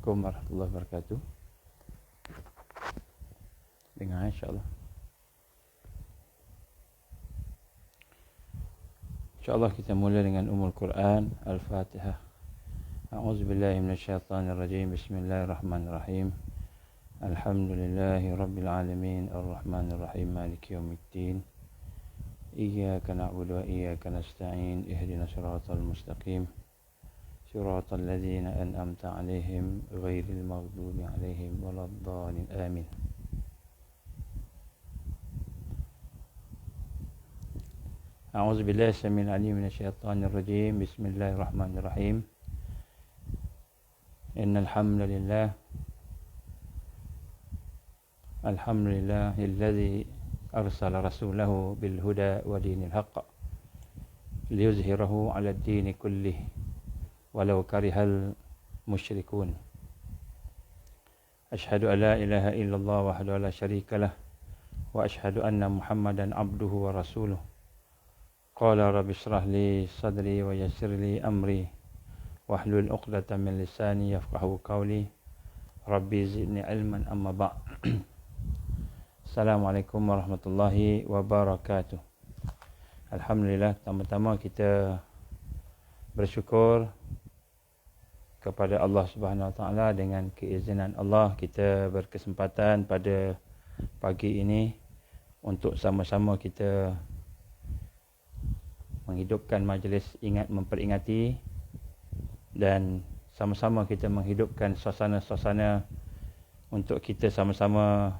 Assalamualaikum warahmatullahi wabarakatuh. Dengar insyaAllah. InsyaAllah kita mula dengan Ummul Quran Al-Fatihah. A'udzubillahi minasyaitanirrajim. Bismillahirrahmanirrahim. Alhamdulillahi rabbil alamin. Ar-Rahmanirrahim. Maliki yaumiddin. Iyyaka na'budu wa iyyaka nasta'in. Ihdinas siratal mustaqim. Siratal ladzina an'amta 'alaihim ghairil maghdubi 'alaihim waladdallin. Amin. A'udzubillahi samil 'alim minasyaitonir rajim. Bismillahirrahmanirrahim. Innal hamdalillah alhamdulillahilladzi arsala rasulahu bil huda wa dinil haqq liyuzhirahu 'alad dini kullih walau karihal musyrikun. Asyhadu an la ilaha illallah wahdahu la syarikalah wa asyhadu anna Muhammadan abduhu wa rasuluh. Qala rabbi shrah li sadri wa yassir li amri wahlul 'uqdatam min lisani yafqahu qawli. Rabbi zidni ilman amma ba'd. Assalamualaikum warahmatullahi wabarakatuh. Alhamdulillah, pertama-tama kita bersyukur kepada Allah Subhanahu Wa Taala. Dengan keizinan Allah kita berkesempatan pada pagi ini untuk sama-sama kita menghidupkan majlis ingat memperingati dan sama-sama kita menghidupkan suasana-suasana untuk kita sama-sama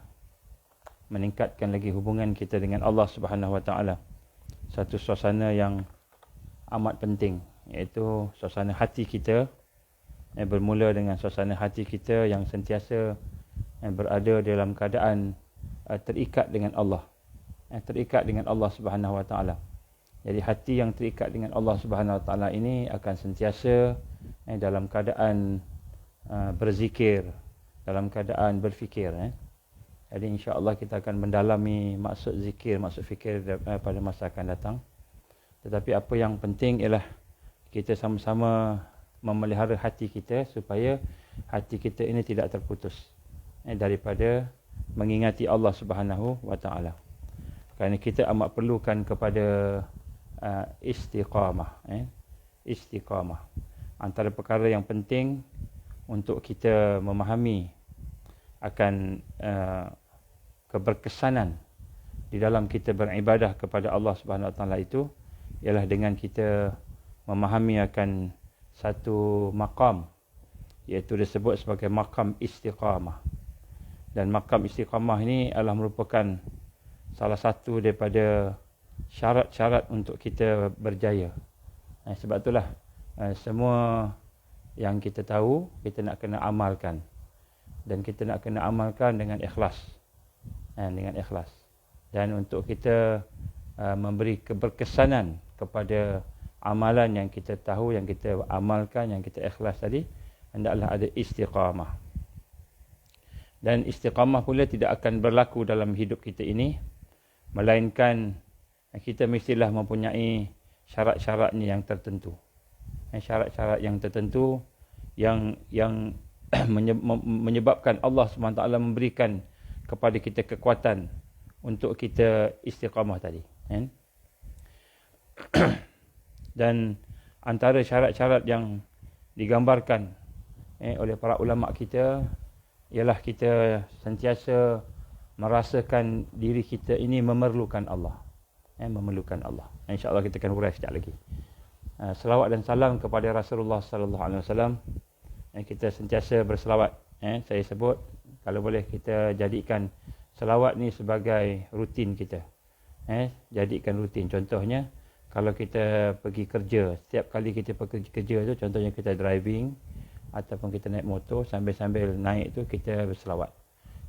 meningkatkan lagi hubungan kita dengan Allah Subhanahu Wa Taala. Satu suasana yang amat penting, iaitu suasana hati kita. Bermula dengan suasana hati kita yang sentiasa berada dalam keadaan terikat dengan Allah, terikat dengan Allah Subhanahu Wa Taala. Jadi hati yang terikat dengan Allah Subhanahu Wa Taala ini akan sentiasa dalam keadaan berzikir, dalam keadaan berfikir. Jadi insya-Allah kita akan mendalami maksud zikir, maksud fikir pada masa akan datang. Tetapi apa yang penting ialah kita sama-sama memelihara hati kita supaya hati kita ini tidak terputus daripada mengingati Allah Subhanahu Wa Taala. Kerana kita amat perlukan kepada istiqamah. Istiqamah. Antara perkara yang penting untuk kita memahami akan keberkesanan di dalam kita beribadah kepada Allah Subhanahu Wa Taala itu ialah dengan kita memahami akan satu maqam, iaitu disebut sebagai maqam istiqamah. Dan maqam istiqamah ini adalah merupakan salah satu daripada syarat-syarat untuk kita berjaya. Sebab itulah semua yang kita tahu kita nak kena amalkan, dan kita nak kena amalkan dengan ikhlas. Dengan ikhlas. Dan untuk kita memberi keberkesanan kepada amalan yang kita tahu, yang kita amalkan, yang kita ikhlas tadi, hendaklah ada istiqamah. Dan istiqamah pula tidak akan berlaku dalam hidup kita ini, melainkan kita mestilah mempunyai syarat-syaratnya yang tertentu. Syarat-syarat yang tertentu yang menyebabkan Allah SWT memberikan kepada kita kekuatan untuk kita istiqamah tadi. Dan antara syarat-syarat yang digambarkan oleh para ulama kita ialah kita sentiasa merasakan diri kita ini memerlukan Allah. Memerlukan Allah. InsyaAllah kita akan urai sekejap lagi. Selawat dan salam kepada Rasulullah sallallahu alaihi wasallam. Kita sentiasa berselawat. Saya sebut, kalau boleh kita jadikan selawat ni sebagai rutin kita. Jadikan rutin. Contohnya, kalau kita pergi kerja, setiap kali kita pergi kerja tu, contohnya kita driving ataupun kita naik motor, sambil-sambil naik tu kita berselawat.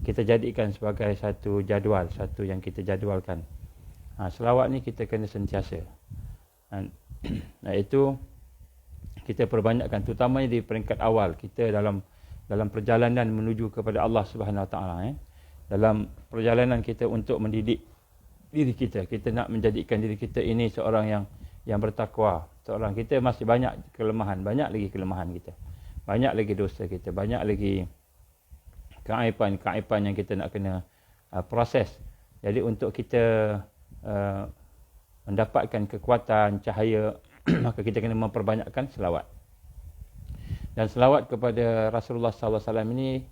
Kita jadikan sebagai satu jadual, satu yang kita jadualkan. Selawat ni kita kena sentiasa. Iaitu kita perbanyakkan, terutamanya di peringkat awal kita dalam perjalanan menuju kepada Allah Subhanahu Wa Taala. Dalam perjalanan kita untuk mendidik diri kita, kita nak menjadikan diri kita ini seorang yang bertakwa. Seorang kita masih banyak kelemahan, banyak lagi kelemahan kita. banyak lagi dosa kita, banyak lagi keaiban yang kita nak kena proses. Jadi untuk kita mendapatkan kekuatan, cahaya, maka kita kena memperbanyakkan selawat. Dan selawat kepada Rasulullah SAW ini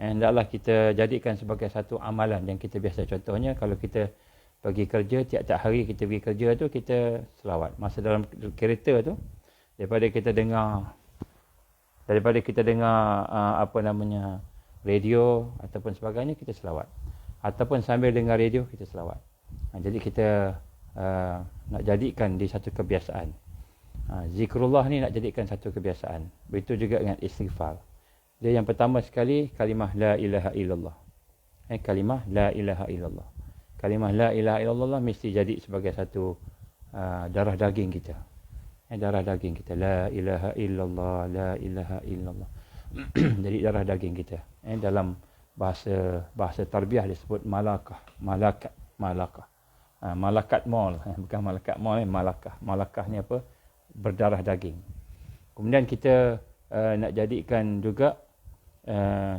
hendaklah kita jadikan sebagai satu amalan yang kita biasa. Contohnya kalau kita pergi kerja, tiap-tiap hari kita pergi kerja tu, kita selawat. Masa dalam kereta tu, daripada kita dengar radio ataupun sebagainya, kita selawat. Ataupun sambil dengar radio, kita selawat. Jadi kita nak jadikan di satu kebiasaan. Zikrullah ni nak jadikan satu kebiasaan. Begitu juga dengan istighfar. Dia yang pertama sekali, kalimah la ilaha illallah. Kalimah la ilaha illallah. Kalimah la ilaha illallah mesti jadi sebagai satu darah daging kita. Darah daging kita. La ilaha illallah, la ilaha illallah. Jadi darah daging kita. Dalam bahasa tarbiyah disebut malakat mall, bukan malakat mall, malakah. Malakah ni apa? Berdarah daging. Kemudian kita nak jadikan juga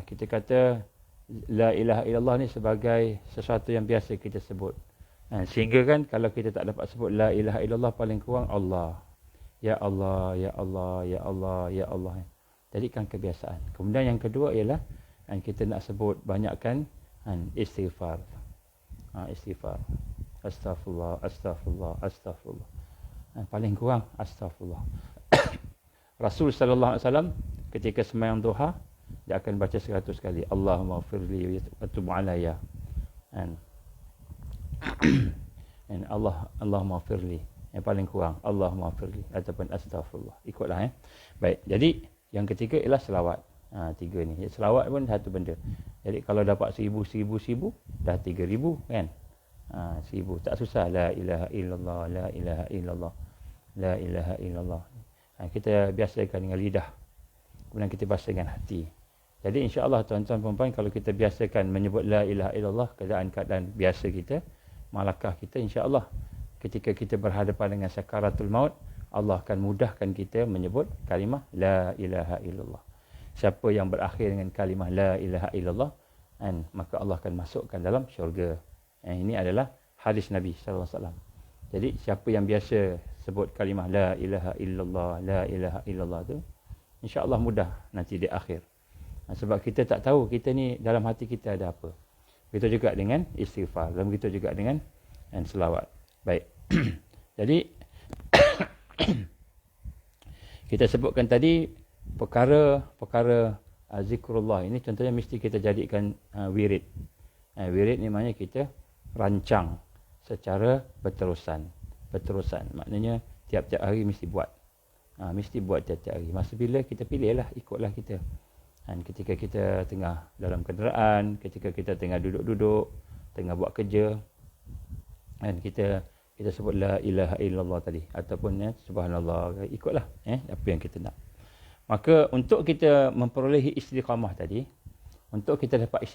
kita kata la ilaha illallah ni sebagai sesuatu yang biasa kita sebut. Sehingga kan kalau kita tak dapat sebut la ilaha illallah, paling kurang Allah. Ya Allah, ya Allah, ya Allah, ya Allah. Jadikan kebiasaan. Kemudian yang kedua ialah kita nak sebut banyakkan istighfar. Istighfar. Astaghfirullah, astaghfirullah, astaghfirullah. Paling kurang astaghfirullah. Rasul sallallahu alaihi wasallam ketika sembahyang duha, dia akan baca 100 kali Allahumma firli wa tub alayya. Allahumma firli. Yang paling kurang Allahumma firli ataupun astaghfirullah. Ikutlah Baik. Jadi yang ketiga ialah selawat. Tiga ni. Selawat pun satu benda. Jadi kalau dapat 1000 dah 3000 kan. 1000 tak susah. La ilaha illallah, la ilaha illallah, la ilaha illallah. Kita biasakan dengan lidah, kemudian kita baca dengan hati. Jadi insya-Allah tuan-tuan puan-puan, kalau kita biasakan menyebut la ilaha illallah, keadaan biasa kita, malakah kita, insya-Allah ketika kita berhadapan dengan sakaratul maut, Allah akan mudahkan kita menyebut kalimah la ilaha illallah. Siapa yang berakhir dengan kalimah la ilaha illallah, maka Allah akan masukkan dalam syurga. Ini adalah hadis Nabi sallallahu alaihi wasallam. Jadi siapa yang biasa sebut kalimah la ilaha illallah, la ilaha illallah tu, insya-Allah mudah nanti di akhir. Sebab kita tak tahu kita ni dalam hati kita ada apa. Begitu juga dengan istighfar, dan begitu juga dengan selawat. Baik. Jadi kita sebutkan tadi perkara zikrullah ini contohnya mesti kita jadikan wirid. Wirid ni maknanya kita rancang secara berterusan. Maknanya tiap-tiap hari mesti buat. Mesti buat tiap-tiap hari. Masa bila kita pilihlah, ikutlah kita. Ketika kita tengah dalam kenderaan, ketika kita tengah duduk-duduk, tengah buat kerja, kita sebut la ilaha illallah tadi, ataupun subhanallah, ikutlah apa yang kita nak. Maka untuk kita memperolehi istiqamah tadi, untuk kita dapat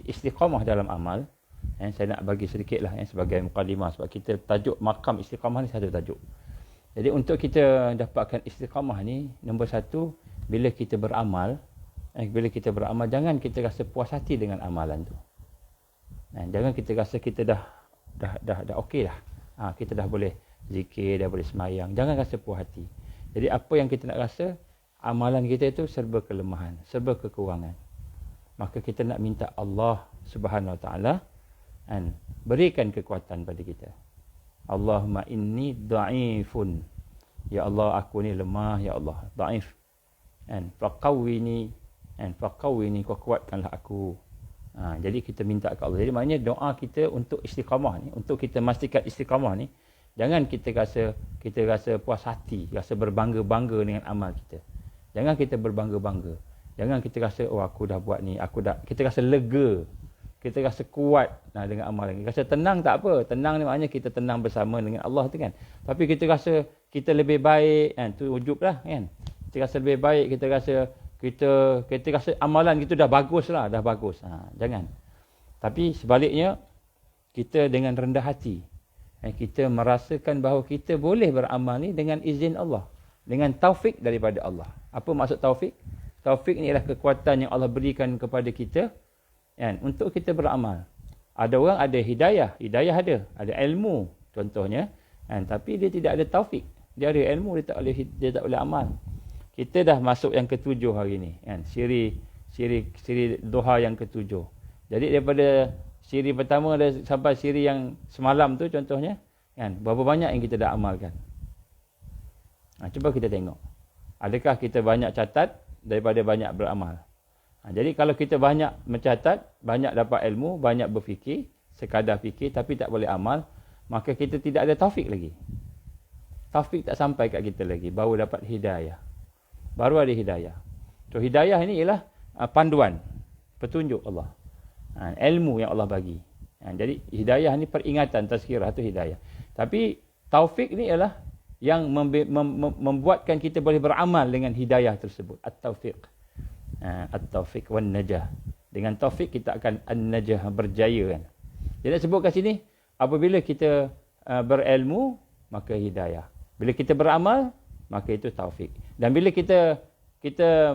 istiqamah dalam amal, saya nak bagi sedikitlah sebagai mukadimah, sebab kita tajuk makam istiqamah ni satu tajuk. Jadi untuk kita dapatkan istiqamah ni, nombor satu, bila kita beramal, jangan kita rasa puas hati dengan amalan tu. Jangan kita rasa kita dah okey dah. Kita dah boleh zikir, dah boleh semayang. Jangan rasa puas hati. Jadi apa yang kita nak rasa, amalan kita itu serba kelemahan, serba kekurangan. Maka kita nak minta Allah Subhanahu Wa Taala berikan kekuatan pada kita. Allahumma inni dha'ifun. Ya Allah, aku ni lemah, ya Allah, dhaif. Faqawwini, kau kuatkanlah aku. Jadi kita minta ke Allah. Jadi maknanya doa kita untuk istiqamah ni, untuk kita memastikan istiqamah ni, jangan kita rasa puas hati, rasa berbangga-bangga dengan amal kita. Jangan kita berbangga-bangga. Jangan kita rasa aku dah buat ni, kita rasa lega. Kita rasa kuat dengan amalan. Rasa tenang tak apa. Tenang ni maknanya kita tenang bersama dengan Allah tu kan. Tapi kita rasa kita lebih baik, tu ujub lah kan. Kita rasa lebih baik, kita rasa amalan kita dah bagus lah, dah bagus. Jangan. Tapi sebaliknya, kita dengan rendah hati, kita merasakan bahawa kita boleh beramal ni dengan izin Allah, dengan taufik daripada Allah. Apa maksud taufik? Taufik ni ialah kekuatan yang Allah berikan kepada kita, kan, untuk kita beramal. Ada orang ada hidayah ada ilmu contohnya, kan, tapi dia tidak ada taufik. Dia ada ilmu, dia tak boleh amal. Kita dah masuk yang ketujuh hari ni, kan, siri duha yang ketujuh. Jadi daripada siri pertama sampai siri yang semalam tu contohnya, kan, berapa banyak yang kita dah amalkan? Cuba kita tengok. Adakah kita banyak catat daripada banyak beramal? Jadi kalau kita banyak mencatat, banyak dapat ilmu, banyak berfikir, sekadar fikir tapi tak boleh amal, maka kita tidak ada taufik lagi. Taufik tak sampai kat kita lagi, baru dapat hidayah. Baru ada hidayah. So hidayah ini ialah panduan, petunjuk Allah. Ilmu yang Allah bagi. Jadi hidayah ni peringatan, tazkirah tu hidayah. Tapi taufik ni ialah yang membuatkan kita boleh beramal dengan hidayah tersebut. At-taufiq. At-taufiq wan najah. Dengan taufik kita akan an-najah, berjaya, kan. Jadi sebut kat sini, apabila kita berilmu, maka hidayah. Bila kita beramal, maka itu taufik. Dan bila kita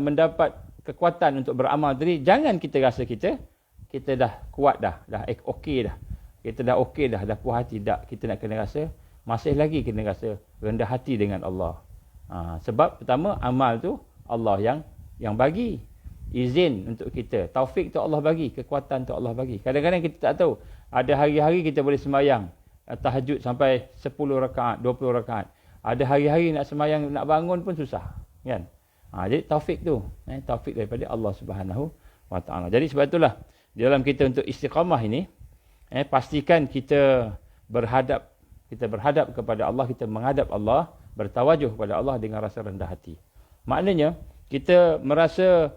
mendapat kekuatan untuk beramal tadi, jangan kita rasa kita dah kuat dah okey dah. Kita dah okey dah puas hati dah. Kita nak kena rasa masih lagi kena rasa rendah hati dengan Allah. Sebab pertama, amal tu Allah yang bagi izin untuk kita. Taufik tu Allah bagi, kekuatan tu Allah bagi. Kadang-kadang kita tak tahu. Ada hari-hari kita boleh sembahyang tahajud sampai 10 rakaat, 20 rakaat. Ada hari-hari nak sembahyang, nak bangun pun susah, kan? Jadi taufik tu, taufik daripada Allah Subhanahu wa taala. Jadi sebab itulah di dalam kita untuk istiqamah ini, pastikan kita berhadap kepada Allah, kita menghadap Allah, bertawajuh kepada Allah dengan rasa rendah hati. Maknanya kita merasa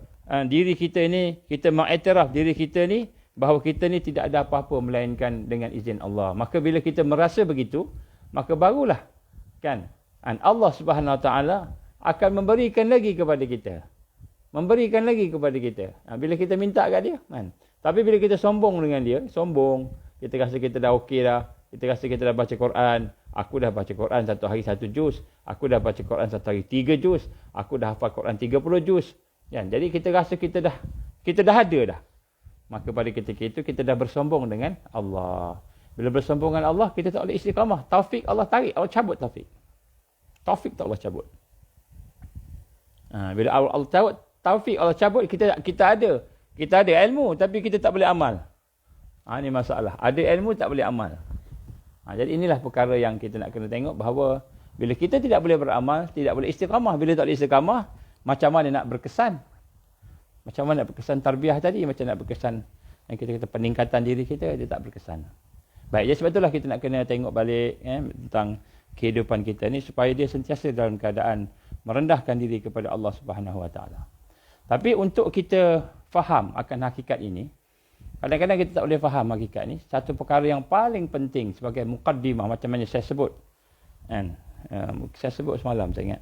diri kita ni, kita mengiktiraf diri kita ni bahawa kita ni tidak ada apa-apa melainkan dengan izin Allah. Maka bila kita merasa begitu, maka barulah, kan, Allah Subhanahu Wa Taala akan memberikan lagi kepada kita. Memberikan lagi kepada kita. Bila kita minta kat dia, kan. Tapi bila kita sombong dengan dia, kita rasa kita dah okey dah. Kita rasa kita dah baca Quran. Aku dah baca Quran satu hari 1 juz. Aku dah baca Quran satu hari 3 juz. Aku dah hafal Quran 30 juz. Kan? Jadi kita rasa kita dah ada dah. Maka pada ketika itu kita dah bersombong dengan Allah. Bila bersombong dengan Allah, kita tak boleh istiqamah. Taufik Allah tarik, Allah cabut taufik. Taufik tak Allah cabut. Bila Allah cabut taufik, Allah cabut, kita ada ilmu tapi kita tak boleh amal. Ini masalah. Ada ilmu tak boleh amal. Jadi inilah perkara yang kita nak kena tengok, bahawa bila kita tidak boleh beramal, tidak boleh istiqamah. Bila tak boleh istiqamah, macam mana nak berkesan? Macam mana nak berkesan tarbiyah tadi? Macam nak berkesan yang kita kata peningkatan diri kita, dia tak berkesan. Baik, jadi sebab itulah kita nak kena tengok balik tentang kehidupan kita ni, supaya dia sentiasa dalam keadaan merendahkan diri kepada Allah Subhanahu Wa Taala. Tapi untuk kita faham akan hakikat ini, kadang-kadang kita tak boleh faham hakikat ni. Satu perkara yang paling penting sebagai muqaddimah, macam mana saya sebut, saya sebut semalam, saya ingat,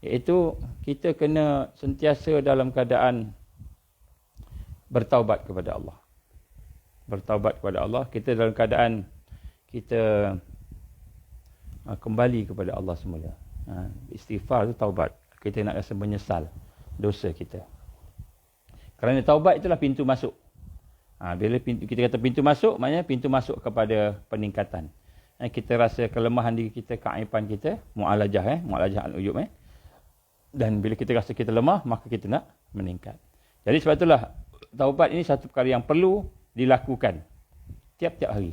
iaitu kita kena sentiasa dalam keadaan bertaubat kepada Allah. Bertaubat kepada Allah. Kita dalam keadaan kita kembali kepada Allah semula. Istighfar tu taubat. Kita nak rasa menyesal dosa kita. Kerana taubat itulah pintu masuk. Bila kita kata pintu masuk, maknanya pintu masuk kepada peningkatan. Kita rasa kelemahan diri kita, keaiban kita, mu'alajah al-uyub. Dan bila kita rasa kita lemah, maka kita nak meningkat. Jadi sebab itulah taubat ini satu perkara yang perlu dilakukan tiap-tiap hari.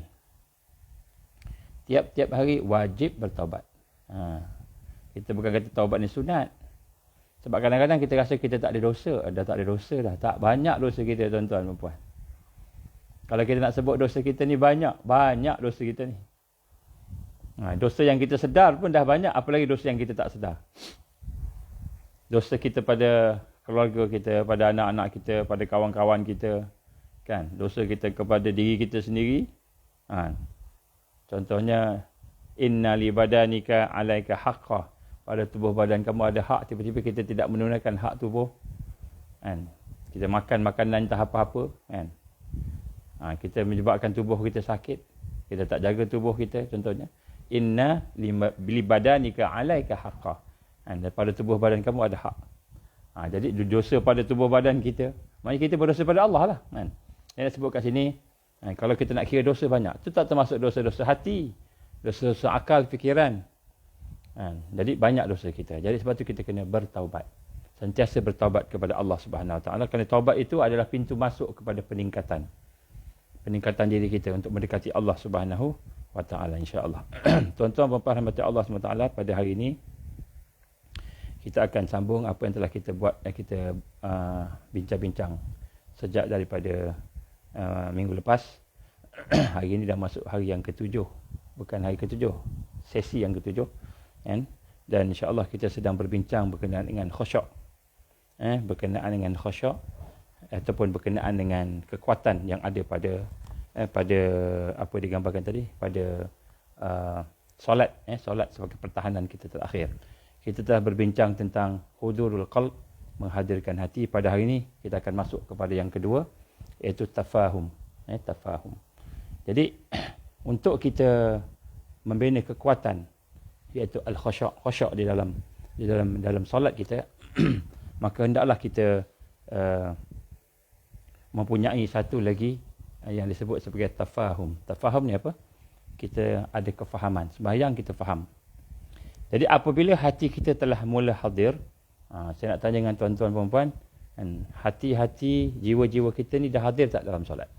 Tiap-tiap hari wajib bertaubat. Kita bukan kata taubat ni sunat. Sebab kadang-kadang kita rasa kita tak ada dosa. Dah tak ada dosa dah. Tak banyak dosa kita, tuan-tuan dan puan. Kalau kita nak sebut dosa kita ni banyak dosa kita ni. Dosa yang kita sedar pun dah banyak, apalagi dosa yang kita tak sedar. Dosa kita pada keluarga kita, pada anak-anak kita, pada kawan-kawan kita, kan? Dosa kita kepada diri kita sendiri. Contohnya, inna li badanika alaika haqqah. Pada tubuh badan kamu ada hak, tiba-tiba kita tidak menunaikan hak tubuh. Kan? Kita makan makanan entah apa-apa, kan? Kita menyebabkan tubuh kita sakit. Kita tak jaga tubuh kita, contohnya. Inna li badanika alaika haqqah. Daripada tubuh badan kamu ada hak. Jadi dosa pada tubuh badan kita, maknanya kita berdosa pada Allah lah. Kan? Yang disebut kat sini, kalau kita nak kira dosa banyak, itu tak termasuk dosa-dosa hati, dosa-dosa akal, fikiran. Jadi banyak dosa kita. Jadi sebab tu kita kena bertaubat. Sentiasa bertaubat kepada Allah Subhanahu Wa Taala. Kerana taubat itu adalah pintu masuk kepada peningkatan diri kita untuk mendekati Allah Subhanahu Wa Taala, insya-Allah. Tuan-tuan dan puan-puan rahmati Allah Subhanahu Wa Taala, pada hari ini kita akan sambung apa yang telah kita buat, kita bincang-bincang sejak daripada minggu lepas. Hari ini dah masuk hari yang ke-7. Bukan hari ke-7, sesi yang ke-7. Dan insya-Allah kita sedang berbincang berkenaan dengan khusyuk. Berkenaan dengan khusyuk ataupun berkenaan dengan kekuatan yang ada pada apa digambarkan tadi, pada solat, solat sebagai pertahanan kita terakhir. Kita telah berbincang tentang hudurul qalb, menghadirkan hati. Pada hari ini kita akan masuk kepada yang kedua, iaitu tafahum. Tafahum. Jadi untuk kita membina kekuatan, iaitu al-khusyuk, khusyuk di dalam solat kita, maka hendaklah kita mempunyai satu lagi yang disebut sebagai tafahum. Tafahum ni apa? Kita ada kefahaman. Sembahyang kita faham. Jadi apabila hati kita telah mula hadir, saya nak tanya dengan tuan-tuan puan-puan, hati-hati, jiwa-jiwa kita ni dah hadir tak dalam solat?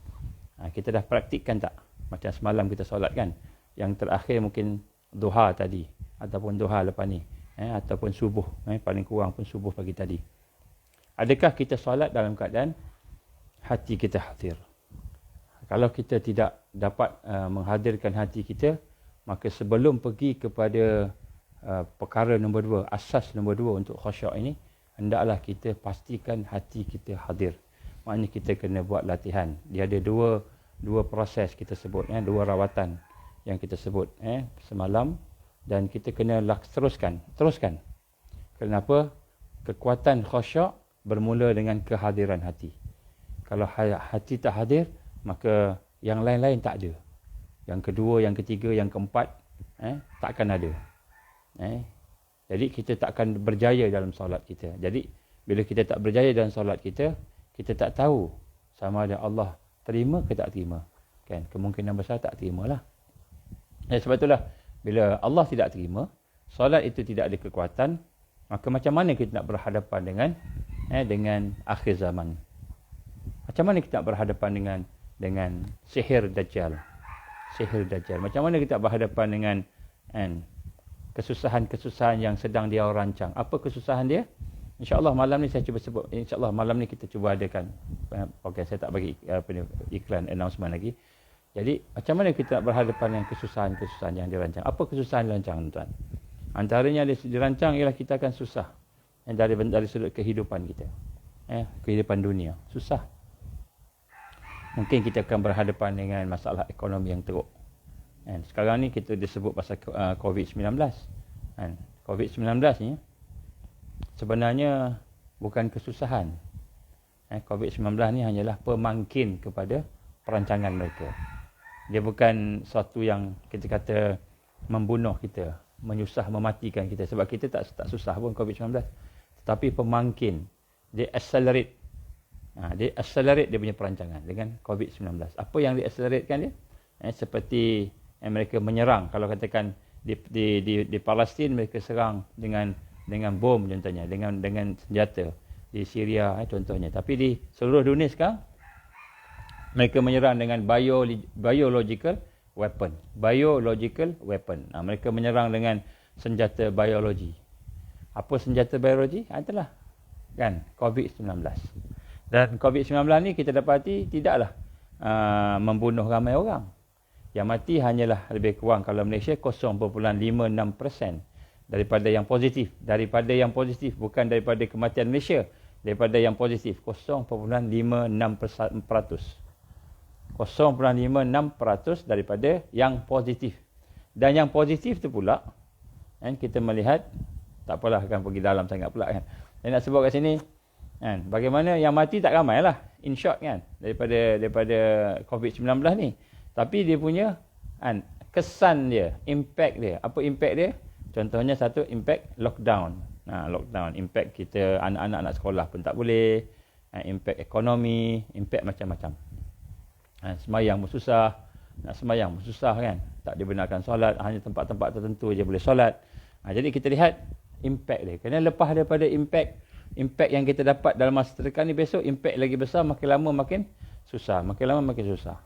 Kita dah praktikkan tak? Macam semalam kita solat kan? Yang terakhir mungkin duha tadi, ataupun duha lepas ni, ataupun subuh, paling kurang pun subuh pagi tadi. Adakah kita solat dalam keadaan hati kita hadir? Kalau kita tidak dapat menghadirkan hati kita, maka sebelum pergi kepada perkara nombor 2, asas nombor 2 untuk khusyuk ini, hendaklah kita pastikan hati kita hadir. Maknanya kita kena buat latihan. Dia ada dua proses kita sebut, dua rawatan yang kita sebut semalam, dan kita kena teruskan. Kenapa? Kekuatan khusyuk bermula dengan kehadiran hati. Kalau hati tak hadir, maka yang lain-lain tak ada. Yang kedua, yang ketiga, yang keempat tak akan ada. Jadi kita tak akan berjaya dalam solat kita. Jadi bila kita tak berjaya dalam solat kita, kita tak tahu sama ada Allah terima ke tak terima. Kan? Kemungkinan besar tak terimalah. Sebab itulah bila Allah tidak terima, solat itu tidak ada kekuatan, maka macam mana kita nak berhadapan dengan akhir zaman? Macam mana kita nak berhadapan dengan sihir Dajjal? Macam mana kita berhadapan dengan kesusahan-kesusahan yang sedang dia rancang? Apa kesusahan dia? InsyaAllah malam ni saya cuba sebut. InsyaAllah malam ni kita cuba adakan. Okey, saya tak bagi iklan announcement lagi. Jadi macam mana kita nak berhadapan dengan kesusahan-kesusahan yang dirancang? Apa kesusahan dirancang, tuan? Antaranya dirancang ialah kita akan susah dari sudut kehidupan kita. Kehidupan dunia. Susah. Mungkin kita akan berhadapan dengan masalah ekonomi yang teruk. Sekarang ni kita disebut pasal COVID-19. COVID-19 ni sebenarnya bukan kesusahan. COVID-19 ni hanyalah pemangkin kepada perancangan mereka. Dia bukan sesuatu yang kita kata membunuh kita, menyusah, mematikan kita. Sebab kita tak susah pun COVID-19. Tetapi pemangkin. Dia accelerate. Dia accelerate dia punya perancangan dengan COVID-19. Apa yang dia acceleratekan dia? Seperti mereka menyerang. Kalau katakan di Palestin, mereka serang dengan bom contohnya, dengan senjata. Di Syria contohnya. Tapi di seluruh dunia sekarang, mereka menyerang dengan biological weapon. Mereka menyerang dengan senjata biologi. Apa senjata biologi? Itulah kan COVID-19. Dan COVID-19 ni kita dapati tidaklah membunuh ramai orang. Yang mati hanyalah lebih kurang kalau Malaysia 0.56% daripada yang positif. Daripada yang positif, bukan daripada kematian Malaysia. Daripada yang positif 0.56%. 0.56% daripada yang positif. Dan yang positif tu pula, kita melihat, tak apalah akan pergi dalam sangat pula kan. Saya nak sebut kat sini, bagaimana yang mati tak ramai lah, in short kan, daripada COVID-19 ni. Tapi dia punya kesan dia, impact dia. Apa impact dia? Contohnya satu, impact lockdown. Lockdown. Impact kita, anak-anak nak sekolah pun tak boleh. Impact ekonomi, impact macam-macam. Semayang pun susah. Nak semayang pun susah kan. Tak dibenarkan solat, hanya tempat-tempat tertentu je boleh solat. Jadi kita lihat impact dia. Kerana lepas daripada impact yang kita dapat dalam masa terdekat ni, besok impact lagi besar, makin lama makin susah. Makin lama makin susah.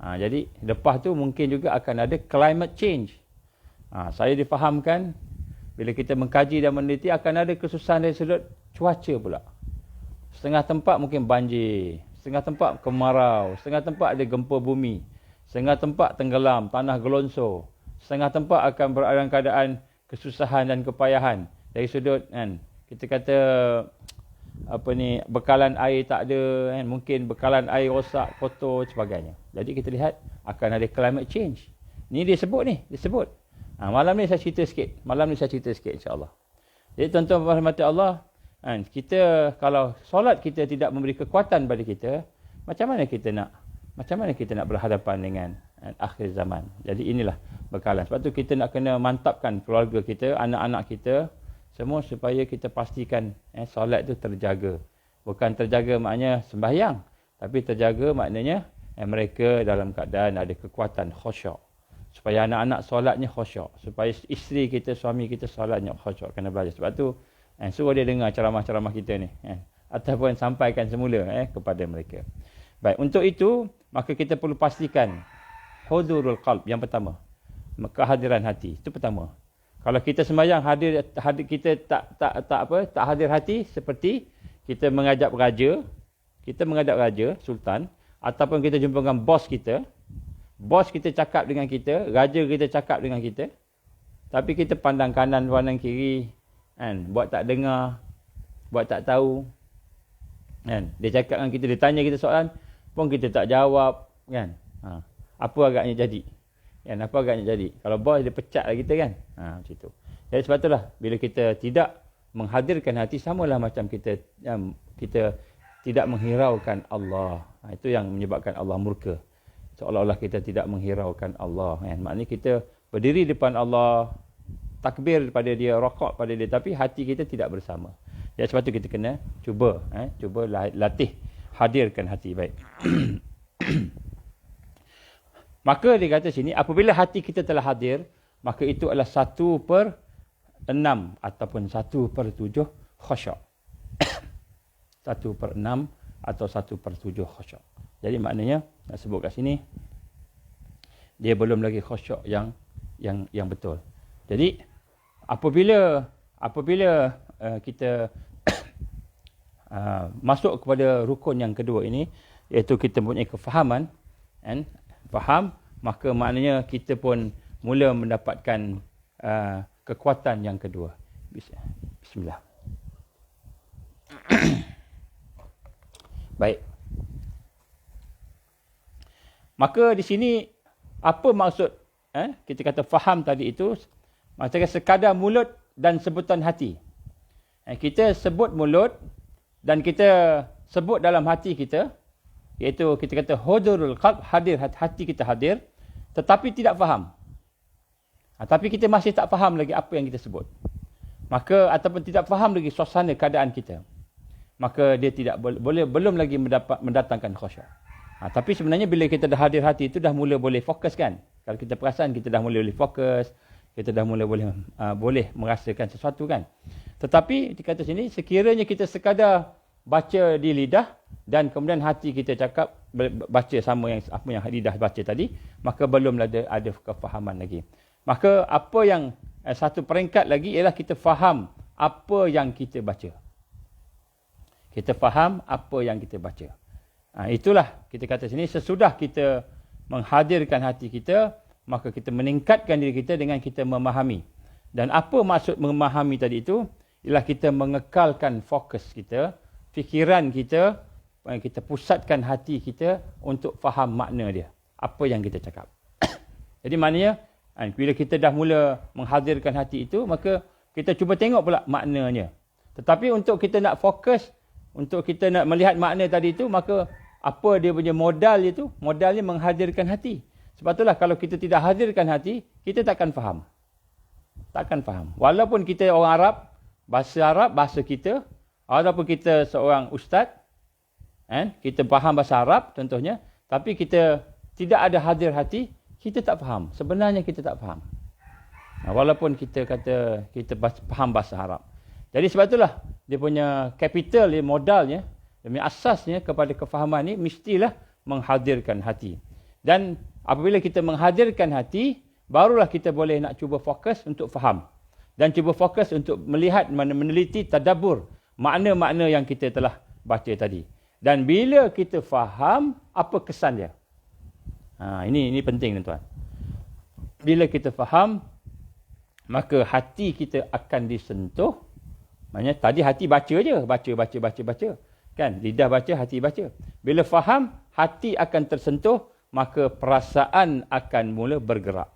Jadi lepas tu mungkin juga akan ada climate change. Saya difahamkan bila kita mengkaji dan meneliti akan ada kesusahan dari sudut cuaca pula. Setengah tempat mungkin banjir, setengah tempat kemarau, setengah tempat ada gempa bumi, setengah tempat tenggelam, tanah gelonsor, setengah tempat akan berada dalam keadaan kesusahan dan kepayahan dari sudut kan, kita kata bekalan air tak ada kan, mungkin bekalan air rosak, kotor sebagainya. Jadi kita lihat akan ada climate change. Ni disebut. Malam ni saya cerita sikit insya-Allah. Jadi tuan-tuan berhormati Allah, kan, kita kalau solat kita tidak memberi kekuatan pada kita, macam mana kita nak berhadapan dengan akhir zaman. Jadi inilah bekalan. Sebab tu kita nak kena mantapkan keluarga kita, anak-anak kita semua supaya kita pastikan solat tu terjaga. Bukan terjaga maknanya sembahyang, tapi terjaga maknanya mereka dalam keadaan ada kekuatan khusyuk. Supaya anak-anak solatnya khusyuk, supaya isteri kita, suami kita solatnya khusyuk, kena belajar. Sebab tu suruh dia dengar ceramah-ceramah kita ni, ataupun sampaikan semula kepada mereka. Baik, untuk itu maka kita perlu pastikan hudurul qalb yang pertama, kehadiran hati. Itu pertama. Kalau kita sembahyang hadir kita tak hadir hati, seperti kita menghadap raja, sultan, ataupun kita jumpa dengan bos kita. Bos kita cakap dengan kita, raja kita cakap dengan kita, tapi kita pandang kanan, pandang kiri, kan, buat tak dengar, buat tak tahu, kan. Dia cakap dengan kita, dia tanya kita soalan, pun kita tak jawab, kan. Apa agaknya jadi? Kan, apa agaknya jadi? Kalau bos dia pecat lah kita, kan. Macam tu. Jadi sebab itulah, bila kita tidak menghadirkan hati, samalah macam kita tidak menghiraukan Allah. Itu yang menyebabkan Allah murka. Seolah-olah kita tidak menghiraukan Allah. Kan? Maknanya kita berdiri depan Allah, takbir pada dia, rakaat pada dia, tapi hati kita tidak bersama. Jadi sebab tu kita kena cuba latih, hadirkan hati. Baik. Maka dia kata sini, apabila hati kita telah hadir, maka itu adalah 1/6 ataupun 1/7 khusyuk. 1/6 atau 1/7 khusyuk. Jadi maknanya, nak sebut kat sini, dia belum lagi khusyuk yang betul. Jadi apabila kita masuk kepada rukun yang kedua ini, iaitu kita mempunyai kefahaman, faham, maka maknanya kita pun mula mendapatkan kekuatan yang kedua. Bismillah. Baik. Maka di sini apa maksud kita kata faham tadi itu? Maksudnya sekadar mulut dan sebutan hati. Kita sebut mulut dan kita sebut dalam hati kita, iaitu kita kata hudurul qalb, hadir, hati kita hadir, tetapi tidak faham. Tapi kita masih tak faham lagi apa yang kita sebut. Maka ataupun tidak faham lagi suasana keadaan kita. Maka dia tidak boleh, belum lagi mendatangkan khusyuk. Tapi sebenarnya bila kita dah hadir hati itu dah mula boleh fokus, kan. Kalau kita perasan kita dah mula boleh fokus, kita dah mula boleh merasakan sesuatu, kan. Tetapi dikata sini, sekiranya kita sekadar baca di lidah dan kemudian hati kita cakap baca sama yang apa yang lidah baca tadi, maka belum ada kefahaman lagi. Maka apa yang satu peringkat lagi ialah kita faham apa yang kita baca. Kita faham apa yang kita baca. Itulah kita kata sini, sesudah kita menghadirkan hati kita, maka kita meningkatkan diri kita dengan kita memahami. Dan apa maksud memahami tadi itu? Ialah kita mengekalkan fokus kita, fikiran kita, kita pusatkan hati kita untuk faham makna dia. Apa yang kita cakap. Jadi maknanya, bila kita dah mula menghadirkan hati itu, maka kita cuba tengok pula maknanya. Tetapi untuk kita nak fokus, untuk kita nak melihat makna tadi itu, maka apa dia punya modal itu? Modalnya menghadirkan hati. Sebab itulah kalau kita tidak hadirkan hati, kita takkan faham. Takkan faham. Walaupun kita orang Arab, bahasa Arab, bahasa kita, walaupun kita seorang ustaz, kita faham bahasa Arab contohnya, tapi kita tidak ada hadir hati, kita tak faham. Sebenarnya kita tak faham. Walaupun kita kata kita faham bahasa Arab. Jadi sebab itulah dia punya capital, dia modalnya, demi asasnya kepada kefahaman ni mestilah menghadirkan hati. Dan apabila kita menghadirkan hati, barulah kita boleh nak cuba fokus untuk faham. Dan cuba fokus untuk melihat, meneliti, tadabbur makna-makna yang kita telah baca tadi. Dan bila kita faham, apa kesan dia? Ini penting tuan-tuan. Bila kita faham, maka hati kita akan disentuh. Maknanya tadi hati baca je, baca. Kan? Lidah baca, hati baca. Bila faham, hati akan tersentuh, maka perasaan akan mula bergerak.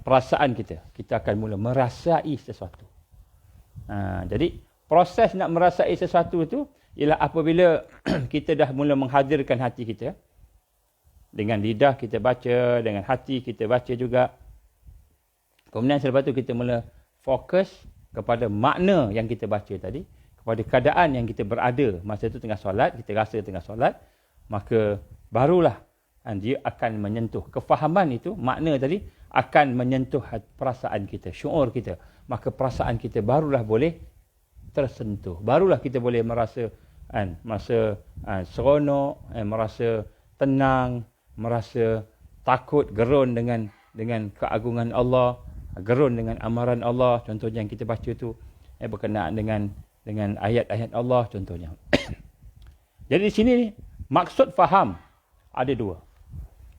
Perasaan kita akan mula merasai sesuatu. Jadi proses nak merasai sesuatu itu ialah apabila kita dah mula menghadirkan hati kita. Dengan lidah kita baca, dengan hati kita baca juga. Kemudian selepas itu kita mula fokus kepada makna yang kita baca tadi, kepada keadaan yang kita berada masa itu tengah solat, kita rasa tengah solat, maka barulah dia akan menyentuh. Kefahaman itu, makna tadi akan menyentuh perasaan kita, syuur kita. Maka perasaan kita barulah boleh tersentuh. Barulah kita boleh merasa seronok, merasa tenang, merasa takut, gerun dengan keagungan Allah, gerun dengan amaran Allah, contohnya yang kita baca tu berkenaan dengan ayat-ayat Allah contohnya. Jadi di sini maksud faham ada dua.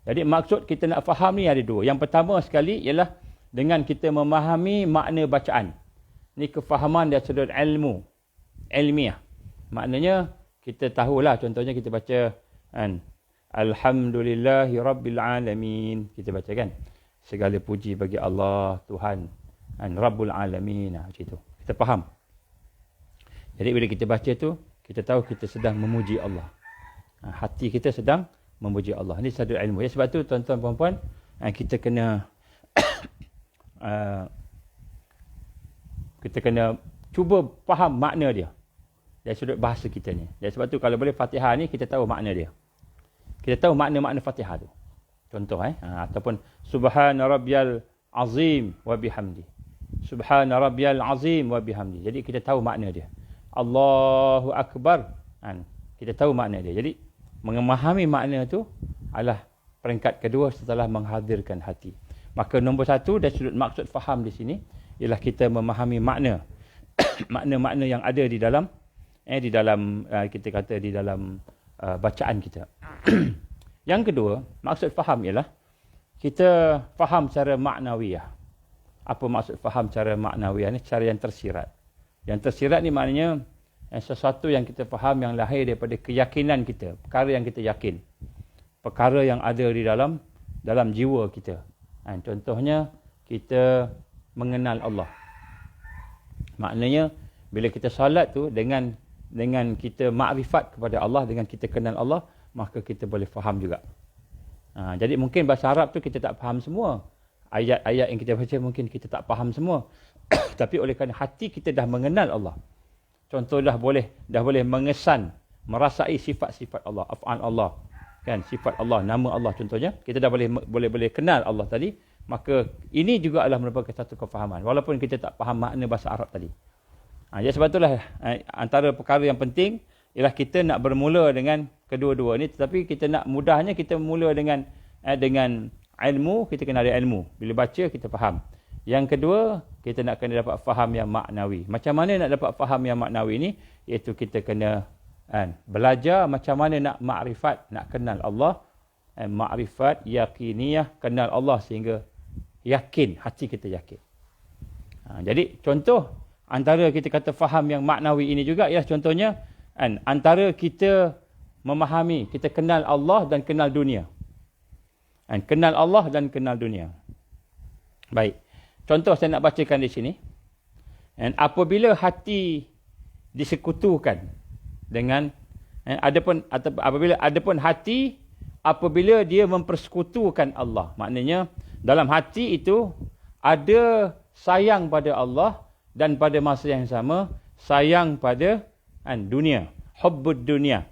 Jadi maksud kita nak faham ni ada dua. Yang pertama sekali ialah dengan kita memahami makna bacaan. Ini kefahaman dari sudut ilmu, ilmiah. Maknanya kita tahulah, contohnya kita baca Alhamdulillahi Rabbil Alamin. Kita baca kan, segala puji bagi Allah Tuhan Rabbul Alamin. Macam itu kita faham. Jadi bila kita baca tu, kita tahu kita sedang memuji Allah. Hati kita sedang memuji Allah. Ini satu ilmu. Ya, sebab tu tuan-tuan puan-puan, kita kena cuba faham makna dia dari sudut bahasa kita ni. Jadi sebab tu kalau boleh Fatihah ni kita tahu makna dia. Kita tahu makna-makna Fatihah tu. Contoh ataupun Subhana Rabbiyal Azim wa bihamdi. Subhana Rabbiyal Azim wa bihamdi. Jadi kita tahu makna dia. Allahu Akbar. Kita tahu makna dia. Jadi memahami makna tu adalah peringkat kedua setelah menghadirkan hati. Maka nombor satu dari sudut maksud faham di sini ialah kita memahami makna. Makna-makna yang ada di dalam kita kata di dalam bacaan kita. Yang kedua, maksud faham ialah kita faham secara maknawiyah. Apa maksud faham secara maknawiyah ni? Secara yang tersirat. Yang tersirat ni maknanya sesuatu yang kita faham yang lahir daripada keyakinan kita, perkara yang kita yakin, perkara yang ada di dalam jiwa kita. Contohnya kita mengenal Allah. Maknanya bila kita salat tu dengan kita makrifat kepada Allah, dengan kita kenal Allah, maka kita boleh faham juga. Jadi mungkin bahasa Arab tu kita tak faham semua. Ayat-ayat yang kita baca mungkin kita tak faham semua. Tapi oleh kerana hati kita dah mengenal Allah. Contoh dah boleh mengesan, merasai sifat-sifat Allah, af'al Allah. Kan, sifat Allah, nama Allah contohnya. Kita dah boleh kenal Allah tadi. Maka ini juga adalah merupakan satu kefahaman. Walaupun kita tak faham makna bahasa Arab tadi. Jadi sebab itulah antara perkara yang penting ialah kita nak bermula dengan kedua-dua ni, tetapi kita nak mudahnya kita mula dengan ilmu, kita kena ada ilmu. Bila baca kita faham. Yang kedua, kita nak kena dapat faham yang maknawi. Macam mana nak dapat faham yang maknawi ni? Iaitu kita kena belajar macam mana nak makrifat, nak kenal Allah. Makrifat, yakiniyah, kenal Allah sehingga yakin, hati kita yakin. Jadi contoh antara kita kata faham yang maknawi ini juga ialah contohnya antara kita memahami, kita kenal Allah dan kenal dunia. Kenal Allah dan kenal dunia. Baik. Contoh saya nak bacakan di sini. Apabila hati disekutukan dengan adapun hati apabila dia mempersekutukan Allah. Maknanya dalam hati itu ada sayang pada Allah dan pada masa yang sama sayang pada dunia. Hubbud dunia.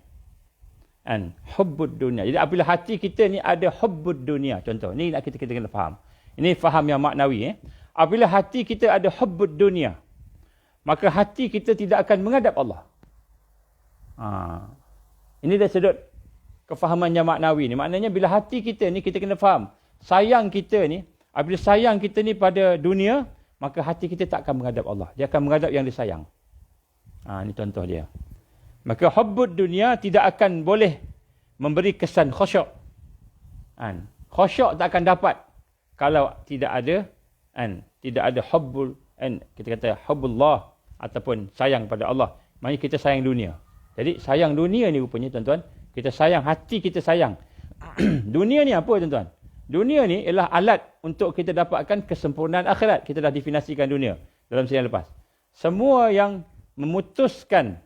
Hubbud dunia. Jadi apabila hati kita ni ada hubbud dunia, contoh, ni nak kita kena faham. Ini faham yang maknawi. Apabila hati kita ada hubbud dunia, maka hati kita tidak akan menghadap Allah. Ini dari sudut kefahaman yang maknawi ni. Maknanya bila hati kita ni, kita kena faham. Sayang kita ni, apabila sayang kita ni pada dunia, maka hati kita tak akan menghadap Allah. Dia akan menghadap yang disayang. Ini contoh dia. Maka hubbud dunia tidak akan boleh memberi kesan khusyuk. Khusyuk tak akan dapat kalau tidak ada hubbul, kita kata hubbullah ataupun sayang pada Allah. Maksudnya kita sayang dunia. Jadi sayang dunia ni rupanya tuan-tuan, kita sayang, hati kita sayang. Dunia ni apa tuan-tuan? Dunia ni ialah alat untuk kita dapatkan kesempurnaan akhirat. Kita dah definisikan dunia dalam sesi yang lepas. Semua yang memutuskan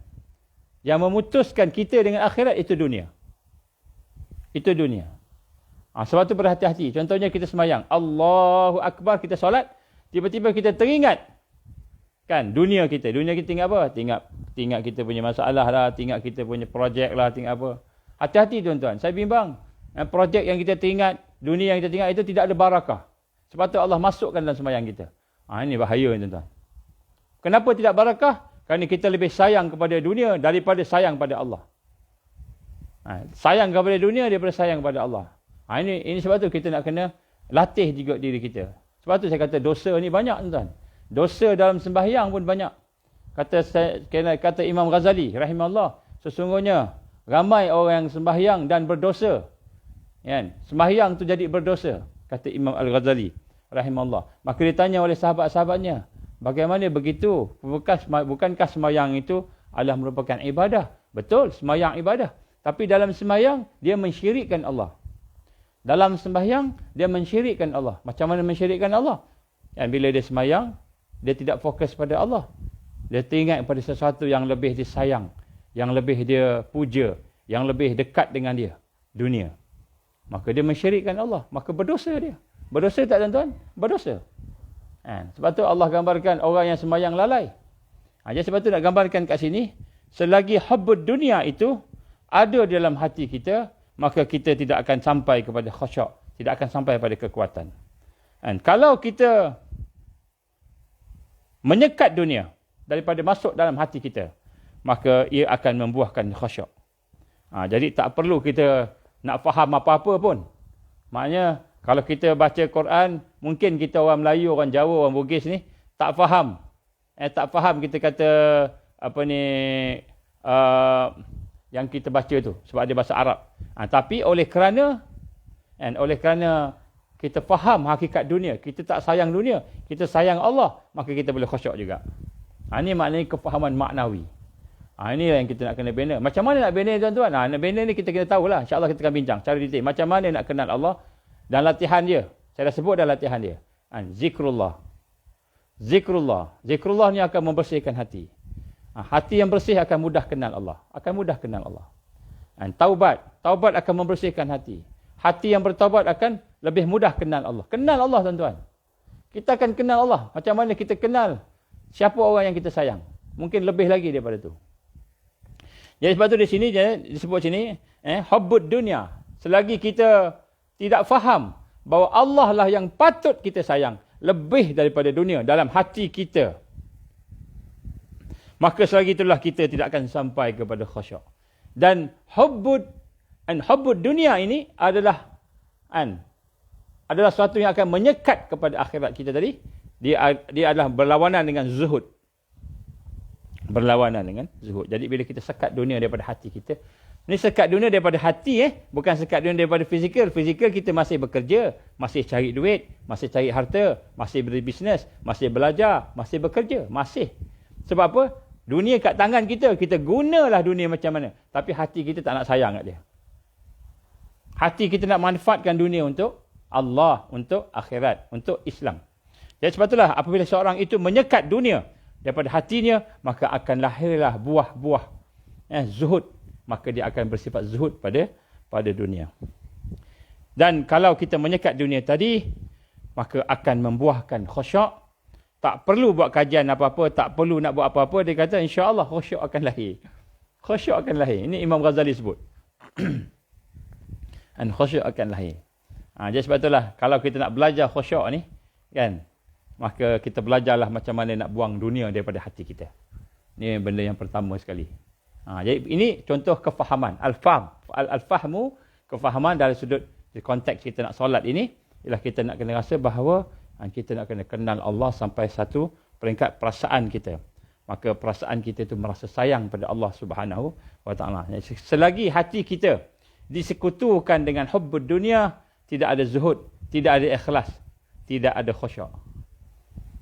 kita dengan akhirat itu dunia. Itu dunia. Sebab tu berhati-hati. Contohnya kita semayang, Allahu Akbar, kita solat, tiba-tiba kita teringat dunia kita. Dunia kita ingat apa? Ingat kita punya masalah lah, ingat kita punya projek lah, ingat apa. Hati-hati tuan-tuan. Saya bimbang. Projek yang kita teringat, dunia yang kita teringat itu tidak ada barakah. Sebab tu Allah masukkan dalam semayang kita. Ini bahaya tuan-tuan. Kenapa tidak barakah? Kerana kita lebih sayang kepada dunia daripada sayang pada Allah. Sayang kepada dunia daripada sayang kepada Allah. Ini sebab tu kita nak kena latih juga diri kita. Sebab tu saya kata dosa ni banyak tuan-tuan. Dosa dalam sembahyang pun banyak. Kata Imam Ghazali rahimahullah, sesungguhnya ramai orang yang sembahyang dan berdosa. Sembahyang tu jadi berdosa, kata Imam Al-Ghazali rahimahullah. Maka ditanya oleh sahabat-sahabatnya, bagaimana begitu? Bukankah sembahyang itu adalah merupakan ibadah? Betul, sembahyang ibadah. Tapi dalam sembahyang dia mensyirikkan Allah. Dalam sembahyang dia mensyirikkan Allah. Macam mana mensyirikkan Allah? Bila dia sembahyang, dia tidak fokus pada Allah. Dia teringat pada sesuatu yang lebih disayang, yang lebih dia puja, yang lebih dekat dengan dia, dunia. Maka dia mensyirikkan Allah. Maka berdosa dia. Berdosa tak tuan-tuan? Berdosa. Sebab tu Allah gambarkan orang yang sembahyang lalai. Jadi sebab tu nak gambarkan kat sini, selagi hubbud dunia itu ada dalam hati kita, maka kita tidak akan sampai kepada khusyuk, tidak akan sampai pada kekuatan. Kalau kita menyekat dunia daripada masuk dalam hati kita, maka ia akan membuahkan khusyuk. Jadi tak perlu kita nak faham apa-apa pun. Maknanya kalau kita baca Quran, mungkin kita orang Melayu, orang Jawa, orang Bugis ni tak faham. Tak faham kita kata apa ni yang kita baca tu sebab dia bahasa Arab. Tapi oleh kerana kita faham hakikat dunia, kita tak sayang dunia, kita sayang Allah, maka kita boleh khusyuk juga. Ini maknanya kefahaman maknawi. Inilah yang kita nak kena bina. Macam mana nak bina tuan-tuan? Nak bina ni kita kena tahulah. InsyaAllah kita akan bincang secara detail. Macam mana nak kenal Allah dan latihan dia. Saya dah sebut dah latihan dia. Zikrullah. Zikrullah ni akan membersihkan hati. Hati yang bersih akan mudah kenal Allah. Taubat akan membersihkan hati. Hati yang bertaubat akan lebih mudah kenal Allah. Kenal Allah tuan-tuan. Kita akan kenal Allah. Macam mana kita kenal siapa orang yang kita sayang. Mungkin lebih lagi daripada tu. Jadi sebab tu di sini disebut sini hubbud dunia. Selagi kita tidak faham bahawa Allah lah yang patut kita sayang lebih daripada dunia dalam hati kita, maka selagi itulah kita tidak akan sampai kepada khusyuk. Dan hubbud dunia ini adalah sesuatu yang akan menyekat kepada akhirat kita tadi. Dia adalah berlawanan dengan zuhud. Jadi bila kita sekat dunia daripada hati kita, ni sekat dunia daripada hati, bukan sekat dunia daripada fizikal. Fizikal kita masih bekerja, masih cari duit, masih cari harta, masih berbisnes, masih belajar, masih bekerja, masih. Sebab apa? Dunia kat tangan kita, kita gunalah dunia macam mana. Tapi hati kita tak nak sayang kat dia. Hati kita nak manfaatkan dunia untuk Allah, untuk akhirat, untuk Islam. Jadi sebab itulah apabila seorang itu menyekat dunia daripada hatinya, maka akan lahirlah buah-buah zuhud. Maka dia akan bersifat zuhud pada dunia. Dan kalau kita menyekat dunia tadi, maka akan membuahkan khusyuk tak perlu buat kajian apa-apa, tak perlu nak buat apa-apa, dia kata insya-Allah khusyuk akan lahir. Khusyuk akan lahir. Ini Imam Ghazali sebut. Dan khusyuk akan lahir. Jadi sebab itulah kalau kita nak belajar khusyuk ni kan, maka kita belajarlah macam mana nak buang dunia daripada hati kita. Ini benda yang pertama sekali. Jadi ini contoh kefahaman. Al-fahmu, kefahaman dari sudut konteks kita nak solat ini, ialah kita nak kena rasa bahawa kita nak kena kenal Allah sampai satu peringkat perasaan kita. Maka perasaan kita itu merasa sayang pada Allah Subhanahu wa taala. Selagi hati kita disekutukan dengan hubbud dunia, tidak ada zuhud, tidak ada ikhlas, tidak ada khusyuk.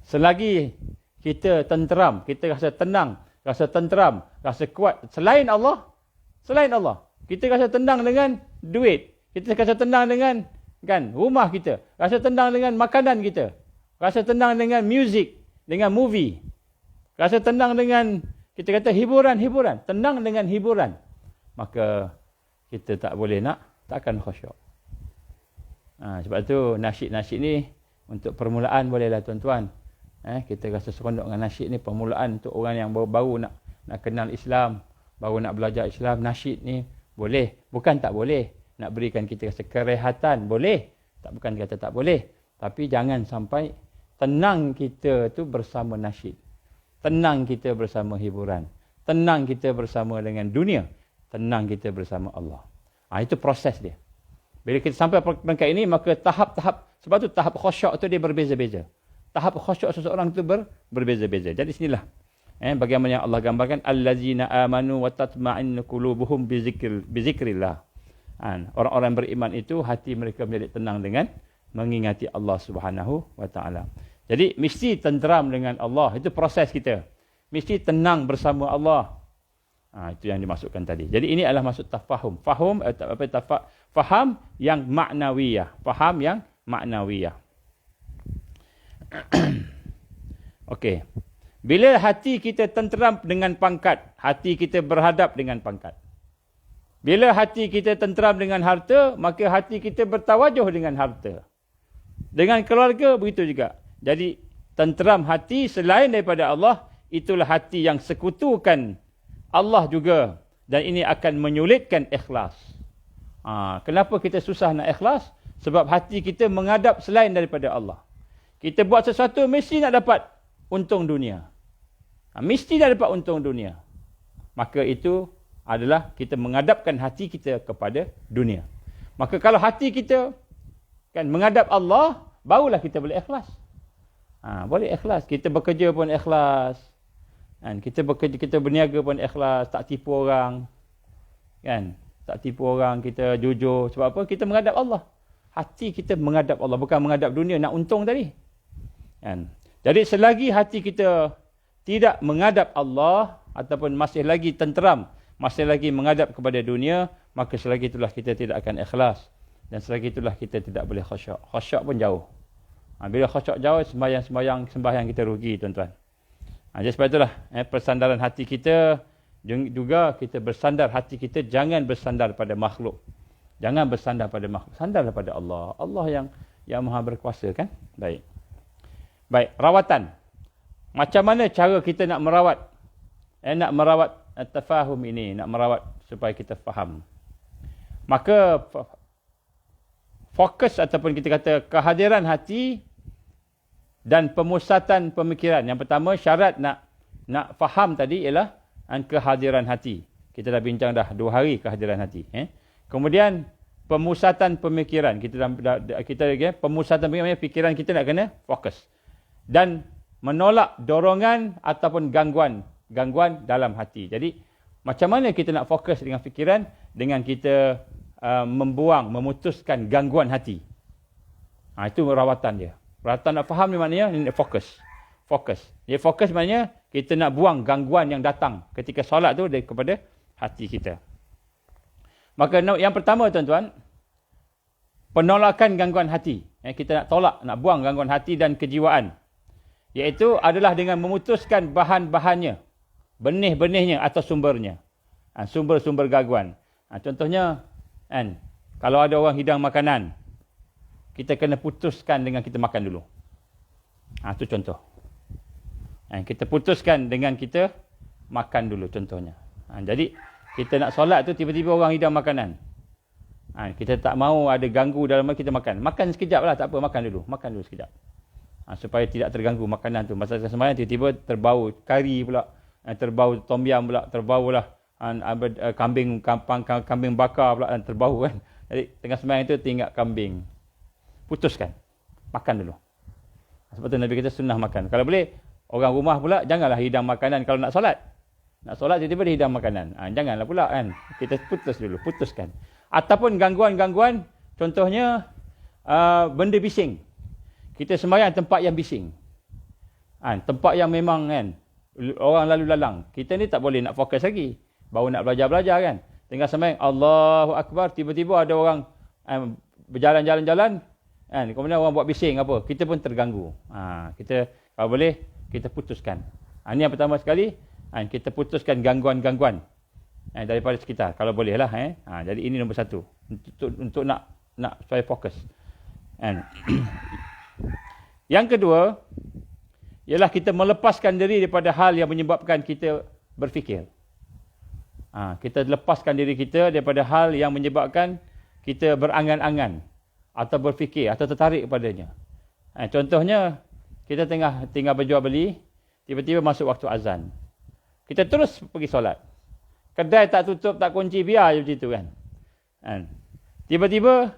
Selagi kita tenteram, kita rasa tenang, rasa tenteram, rasa kuat selain Allah, kita rasa tenang dengan duit, kita rasa tenang dengan rumah kita, rasa tenang dengan makanan kita, rasa tenang dengan muzik, dengan movie, rasa tenang dengan, kita kata hiburan, tenang dengan hiburan, maka kita tak boleh takkan khusyuk. Sebab tu nasyid-nasyid ni untuk permulaan bolehlah tuan-tuan. Kita rasa seronok dengan nasyid ni, permulaan untuk orang yang baru nak kenal Islam, baru nak belajar Islam. Nasyid ni boleh, bukan tak boleh. Nak berikan kita rasa kerehatan, boleh. Bukan kata tak boleh. Tapi jangan sampai tenang kita tu bersama nasyid. Tenang kita bersama hiburan. Tenang kita bersama dengan dunia. Tenang kita bersama Allah. Itu proses dia. Bila kita sampai peringkat ini, maka tahap-tahap, sebab tu tahap khusyuk tu dia berbeza-beza. Tahap khusyuk seseorang tu berbeza-beza. Jadi sinilah bagaimana yang Allah gambarkan, allazina amanu wa tatma'innu qulubuhum bizikrillah. Orang-orang beriman itu hati mereka menjadi tenang dengan mengingati Allah Subhanahu wa taala. Jadi mesti tenteram dengan Allah, itu proses kita. Mesti tenang bersama Allah. Itu yang dimasukkan tadi. Jadi ini adalah maksud tafahum. Faham yang maknawiyah. Faham yang maknawiyah. Okey. Bila hati kita tenteram dengan pangkat, hati kita berhadap dengan pangkat. Bila hati kita tenteram dengan harta, maka hati kita bertawajuh dengan harta. Dengan keluarga begitu juga. Jadi tenteram hati selain daripada Allah, itulah hati yang sekutukan Allah juga, dan ini akan menyulitkan ikhlas. Kenapa kita susah nak ikhlas? Sebab hati kita menghadap selain daripada Allah. Kita buat sesuatu mesti nak dapat untung dunia. Mesti nak dapat untung dunia. Maka itu adalah kita menghadapkan hati kita kepada dunia. Maka kalau hati kita menghadap Allah, barulah kita boleh ikhlas. Boleh ikhlas. Kita bekerja pun ikhlas. Kita bekerja, kita berniaga pun ikhlas, tak tipu orang. Tak tipu orang, kita jujur. Sebab apa? Kita menghadap Allah. Hati kita menghadap Allah, bukan menghadap dunia nak untung tadi. Jadi selagi hati kita tidak menghadap Allah ataupun masih lagi tenteram, masih lagi menghadap kepada dunia, maka selagi itulah kita tidak akan ikhlas, dan selagi itulah kita tidak boleh khusyuk. Khusyuk pun jauh. Bila khusyuk jauh, sembahyang kita rugi, tuan-tuan. Jadi sebab itulah persandaran hati kita juga, kita bersandar hati kita, jangan bersandar pada makhluk. Jangan bersandar pada makhluk. Sandarlah pada Allah. Allah yang maha berkuasa kan? Baik, rawatan. Macam mana cara kita nak merawat tafahum ini, nak merawat supaya kita faham. Maka fokus ataupun kita kata kehadiran hati dan pemusatan pemikiran. Yang pertama syarat nak faham tadi ialah kehadiran hati. Kita dah bincang dah 2 hari kehadiran hati. Kemudian pemusatan pemikiran. Pemusatan pemikiran, fikiran kita nak kena fokus. Dan menolak dorongan ataupun gangguan dalam hati. Jadi macam mana kita nak fokus dengan fikiran? Dengan kita memutuskan gangguan hati. Itu rawatan dia. Rawatan nak faham ni maknanya fokus. Dia fokus maknanya kita nak buang gangguan yang datang ketika solat tu daripada hati kita. Maka yang pertama tuan-tuan, penolakan gangguan hati. Kita nak tolak, nak buang gangguan hati dan kejiwaan. Iaitu adalah dengan memutuskan bahan-bahannya, benih-benihnya atau sumbernya. Sumber-sumber gangguan. Contohnya, kalau ada orang hidang makanan, kita kena putuskan dengan kita makan dulu. Itu contoh. Kita putuskan dengan kita makan dulu contohnya. Jadi kita nak solat tu tiba-tiba orang hidang makanan. Kita tak mau ada ganggu dalam kita makan. Makan sekejap lah, tak apa, makan dulu sekejap. Supaya tidak terganggu makanan tu. Masa sembahyang tiba-tiba terbau kari pula, terbau tom yam pula, terbau lah kambing bakar pula dan terbau kan. Jadi tengah sembahyang tu tinggal kambing. Putuskan. Makan dulu. Sebab tu Nabi kata sunnah makan. Kalau boleh, orang rumah pula janganlah hidang makanan kalau nak solat. Nak solat tiba-tiba dia hidang makanan. Janganlah pula kan. Kita putuskan. Ataupun gangguan-gangguan, contohnya benda bising. Kita sembahyang tempat yang bising. Tempat yang memang kan, orang lalu lalang. Kita ni tak boleh nak fokus lagi. Baru nak belajar-belajar kan. Tengah sembahyang, Allahu Akbar, tiba-tiba ada orang berjalan-jalan-jalan, kemudian orang buat bising apa. Kita pun terganggu. Kita kalau boleh, kita putuskan. Ini yang pertama sekali, kita putuskan gangguan-gangguan daripada sekitar. Kalau boleh lah. Jadi ini nombor satu. Untuk nak supaya fokus. Yang kedua, ialah kita melepaskan diri daripada hal yang menyebabkan kita berfikir. Kita lepaskan diri kita daripada hal yang menyebabkan kita berangan-angan atau berfikir atau tertarik kepadanya. Contohnya, kita tengah berjual beli, tiba-tiba masuk waktu azan. Kita terus pergi solat. Kedai tak tutup, tak kunci, biar je macam tu kan. Tiba-tiba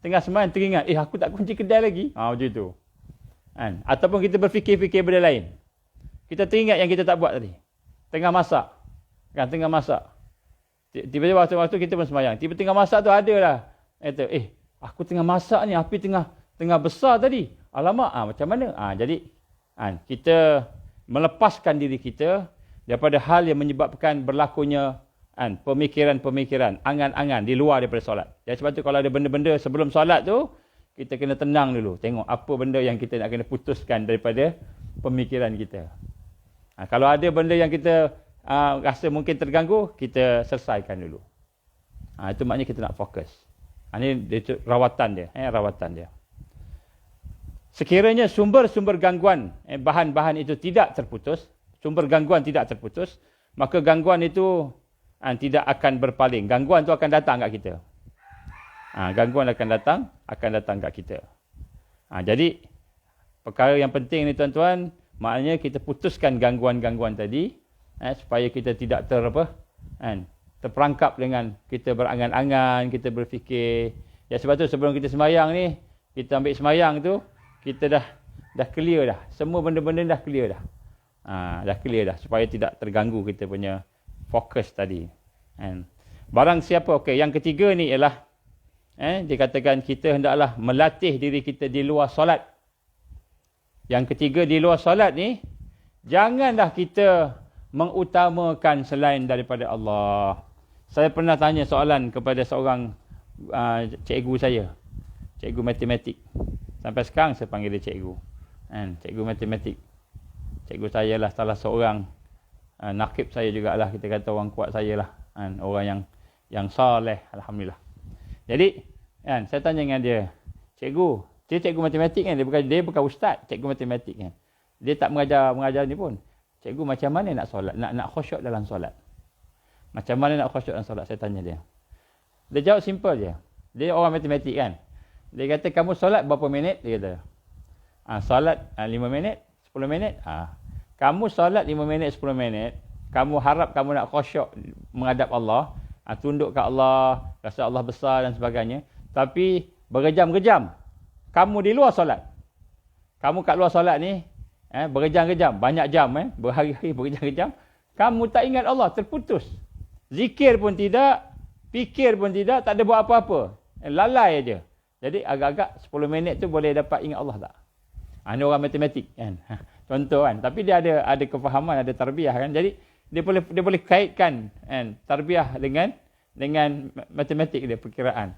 tengah sembahyang teringat, aku tak kunci kedai lagi. Macam tu. Ataupun kita berfikir-fikir benda lain. Kita teringat yang kita tak buat tadi. Tengah masak. Tiba-tiba waktu kita pun sembahyang. Tiba-tiba tengah masak tu ada lah. Aku tengah masak ni, api tengah besar tadi. Alamak, macam mana? Jadi, kita melepaskan diri kita daripada hal yang menyebabkan berlakunya pemikiran-pemikiran, angan-angan di luar daripada solat. Jadi sebab tu kalau ada benda-benda sebelum solat tu, kita kena tenang dulu. Tengok apa benda yang kita nak kena putuskan daripada pemikiran kita. Kalau ada benda yang kita rasa mungkin terganggu, kita selesaikan dulu. Itu maknanya kita nak fokus. Ini rawatan dia. Rawatan dia. Sekiranya sumber-sumber gangguan, bahan-bahan itu tidak terputus, maka gangguan itu tidak akan berpaling. Gangguan itu akan datang kat kita. Gangguan akan datang kat kita. Jadi, perkara yang penting ni tuan-tuan, maknanya kita putuskan gangguan-gangguan tadi, supaya kita tidak terperangkap dengan kita berangan-angan, kita berfikir. Ya, sebab tu sebelum kita sembahyang ni, kita ambil sembahyang tu, kita dah clear dah. Semua benda-benda dah clear dah. Dah clear dah, supaya tidak terganggu kita punya fokus tadi. Barang siapa, yang ketiga ni ialah, dikatakan kita hendaklah melatih diri kita di luar solat. Yang ketiga di luar solat ni, janganlah kita mengutamakan selain daripada Allah. Saya pernah tanya soalan kepada seorang cikgu saya. Cikgu matematik. Sampai sekarang saya panggil dia cikgu. Cikgu matematik. Cikgu saya lah salah seorang nakib saya jugalah, kita kata orang kuat saya lah. Orang yang saleh, alhamdulillah. Jadi, saya tanya dengan dia, cikgu, dia cikgu matematik kan, dia bukan ustaz, cikgu matematik kan. Dia tak mengajar ni pun. Cikgu, macam mana nak solat, nak khusyuk dalam solat? Macam mana nak khusyuk dalam solat? Saya tanya dia. Dia jawab simple je. Dia orang matematik kan. Dia kata, kamu solat berapa minit? Dia kata, solat 5 minit, 10 minit. Kamu solat 5 minit, 10 minit, kamu harap kamu nak khusyuk menghadap Allah, tunduk ke Allah, rasa Allah besar dan sebagainya. Tapi berjam-jam kamu di luar solat. Kamu kat luar solat ni, berjam-jam, banyak jam, berhari-hari berjam-jam, kamu tak ingat Allah, terputus. Zikir pun tidak, fikir pun tidak, tak ada buat apa-apa. Lalai aja. Jadi agak-agak 10 minit tu boleh dapat ingat Allah tak? Ini orang matematik kan. Contoh kan. Tapi dia ada kefahaman, ada tarbiyah kan. Jadi dia boleh kaitkan kan, tarbiyah dengan matematik dia, perkiraan.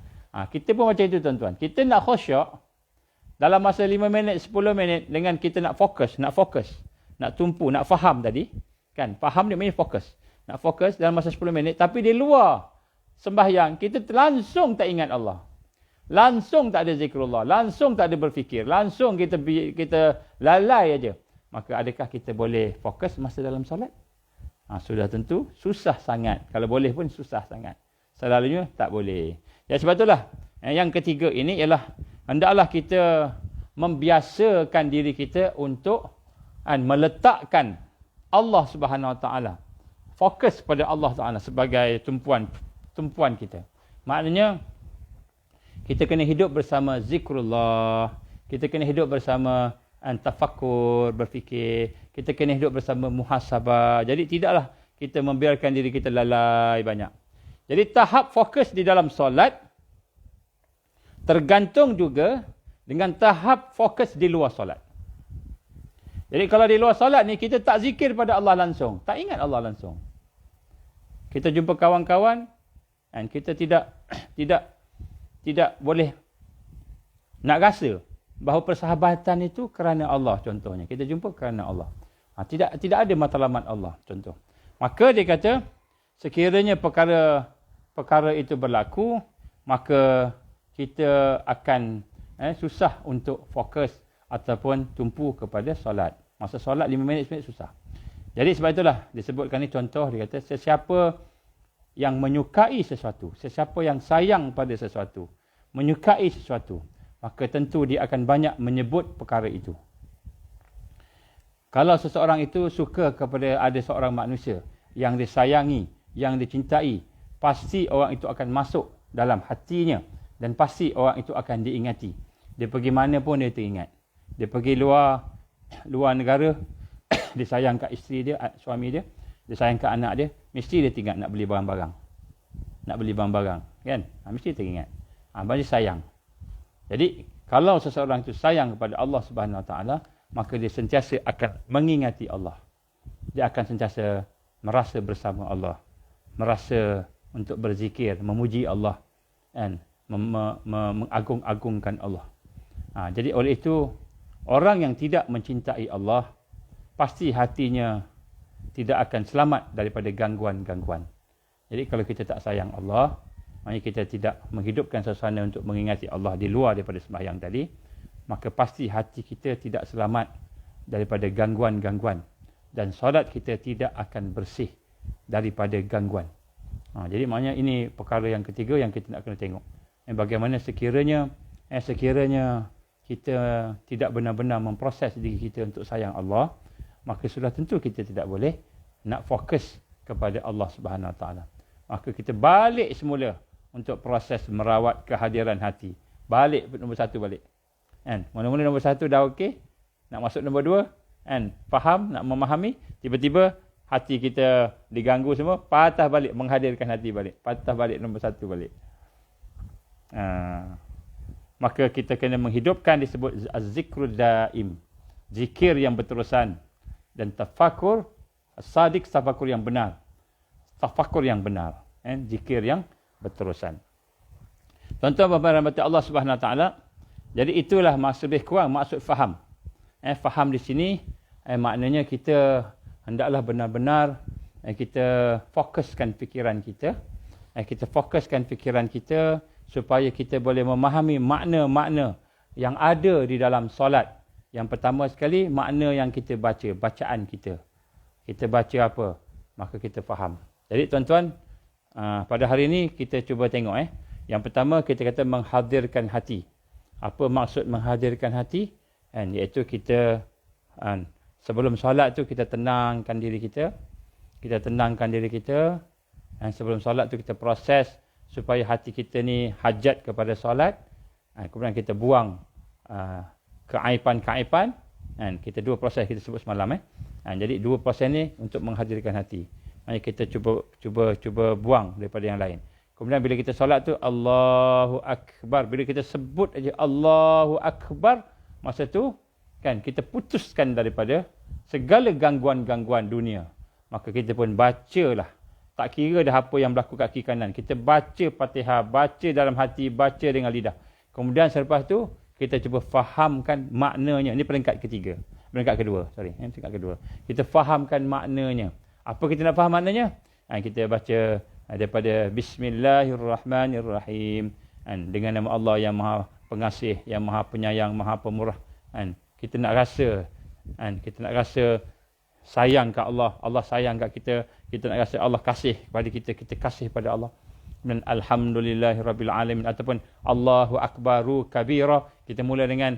Kita pun macam itu tuan-tuan. Kita nak khusyuk dalam masa 5 minit, 10 minit dengan kita nak fokus, nak tumpu, nak faham tadi. Kan? Faham dia maksudnya fokus. Nak fokus dalam masa 10 minit. Tapi di luar sembahyang, kita langsung tak ingat Allah. langsung tak ada zikrullah, langsung tak ada berfikir, langsung kita lalai aja. Maka adakah kita boleh fokus masa dalam solat? Sudah tentu susah sangat. Kalau boleh pun susah sangat. Selalunya tak boleh. Ya, sebab itulah yang ketiga ini ialah hendaklah kita membiasakan diri kita untuk meletakkan Allah Subhanahu Wa Taala, fokus pada Allah Taala sebagai tumpuan kita. Maknanya kita kena hidup bersama zikrullah, kita kena hidup bersama tafakkur, berfikir, kita kena hidup bersama muhasabah. Jadi tidaklah kita membiarkan diri kita lalai banyak. Jadi tahap fokus di dalam solat tergantung juga dengan tahap fokus di luar solat. Jadi kalau di luar solat ni kita tak zikir pada Allah langsung, tak ingat Allah langsung. Kita jumpa kawan-kawan dan kita tidak boleh nak rasa bahawa persahabatan itu kerana Allah, contohnya. Kita jumpa kerana Allah. Tidak ada matlamat Allah, contoh. Maka dia kata, sekiranya perkara itu berlaku, maka kita akan susah untuk fokus ataupun tumpu kepada solat. Masa solat 5 minit, 10 minit susah. Jadi sebab itulah disebutkan ni contoh, dia kata sesiapa yang menyukai sesuatu, sesiapa yang sayang pada sesuatu, menyukai sesuatu, maka tentu dia akan banyak menyebut perkara itu. Kalau seseorang itu suka kepada ada seorang manusia yang disayangi, yang dicintai, pasti orang itu akan masuk dalam hatinya dan pasti orang itu akan diingati. Dia pergi mana pun dia teringat. Dia pergi luar negara, dia sayang kat isteri dia, suami dia, dia sayang kat anak dia, mesti dia teringat nak beli barang-barang. Nak beli barang-barang, kan? Mesti teringat. Dia sayang. Jadi, kalau seseorang itu sayang kepada Allah Subhanahu Wa Taala, maka dia sentiasa akan mengingati Allah. Dia akan sentiasa merasa bersama Allah, merasa untuk berzikir, memuji Allah, dan mengagung-agungkan Allah. Jadi oleh itu, orang yang tidak mencintai Allah, pasti hatinya tidak akan selamat daripada gangguan-gangguan. Jadi kalau kita tak sayang Allah, maknanya kita tidak menghidupkan suasana untuk mengingati Allah di luar daripada sembahyang tadi, maka pasti hati kita tidak selamat daripada gangguan-gangguan. Dan solat kita tidak akan bersih daripada gangguan. Jadi maknanya ini perkara yang ketiga yang kita nak kena tengok. Bagaimana sekiranya kita tidak benar-benar memproses diri kita untuk sayang Allah, maka sudah tentu kita tidak boleh nak fokus kepada Allah Subhanahu Wa Taala. Maka kita balik semula untuk proses merawat kehadiran hati. Balik nombor 1 balik. Mula-mula nombor 1 dah okey, nak masuk nombor 2, faham, nak memahami, tiba-tiba hati kita diganggu semua, patah balik, menghadirkan hati balik. Patah balik nombor 1 balik. Maka kita kena menghidupkan disebut az-zikrul daim, zikir yang berterusan, dan tafakur as-sadiq, tafakur yang benar, zikir yang berterusan. Tuan-tuan dan puan-puan Allah Subhanahu Wa Taala, jadi itulah maksud lebih kurang maksud faham. Faham di sini maknanya kita hendaklah benar-benar kita fokuskan fikiran kita, supaya kita boleh memahami makna-makna yang ada di dalam solat. Yang pertama sekali, makna yang kita baca, bacaan kita. Kita baca apa, maka kita faham. Jadi tuan-tuan, pada hari ini kita cuba tengok. Yang pertama kita kata menghadirkan hati. Apa maksud menghadirkan hati? Iaitu kita sebelum solat tu kita tenangkan diri kita. Sebelum solat tu kita proses supaya hati kita ni hajat kepada solat. Kemudian kita buang keaiban-keaiban. Kita 2 proses kita sebut semalam. Jadi 2 proses ni untuk menghadirkan hati. Maksudnya kita cuba buang daripada yang lain. Kemudian bila kita solat tu Allahu Akbar. Bila kita sebut aja Allahu Akbar, masa tu kan kita putuskan daripada segala gangguan-gangguan dunia. Maka kita pun bacalah. Tak kira dah apa yang berlaku kat kiri kanan. Kita baca Fatihah, baca dalam hati, baca dengan lidah. Kemudian selepas tu kita cuba fahamkan maknanya. Ini peringkat kedua. Peringkat kedua. Kita fahamkan maknanya. Apa kita nak faham maknanya? Kita baca daripada Bismillahirrahmanirrahim. kan, dengan nama Allah yang Maha Pengasih, yang Maha Penyayang, Maha Pemurah, kan. Kita nak rasa, kan, kita nak rasa sayang kat Allah, Allah sayang kat kita, kita nak rasa Allah kasih kepada kita, kita kasih pada Allah. Dan alhamdulillahirabbil alamin, ataupun Allahu akbaru kabira, kita mula dengan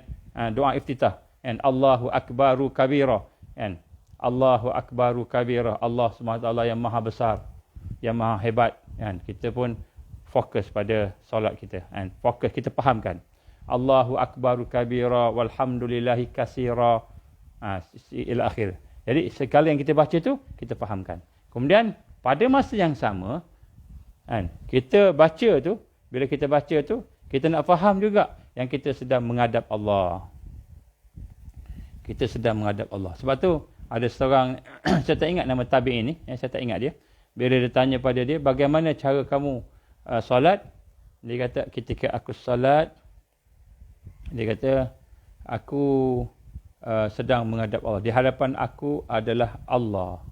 doa iftitah, kan, Allahu akbaru kabira, kan, Allahu akbaru kabira, Allah SWT yang maha besar, yang maha hebat, kan. Kita pun fokus pada solat kita, kan, fokus, kita fahamkan Allahu akbaru kabira walhamdulillahi katsira, ila akhir. Jadi segala yang kita baca tu kita fahamkan. Kemudian pada masa yang sama, kan, kita baca tu, bila kita baca tu, kita nak faham juga yang kita sedang menghadap Allah. Kita sedang menghadap Allah. Sebab tu ada seorang saya tak ingat nama tabi'in ni, saya tak ingat dia. Bila dia tanya pada dia, bagaimana cara kamu solat? Dia kata, ketika aku solat, dia kata, aku sedang menghadap Allah. Di hadapan aku adalah Allah.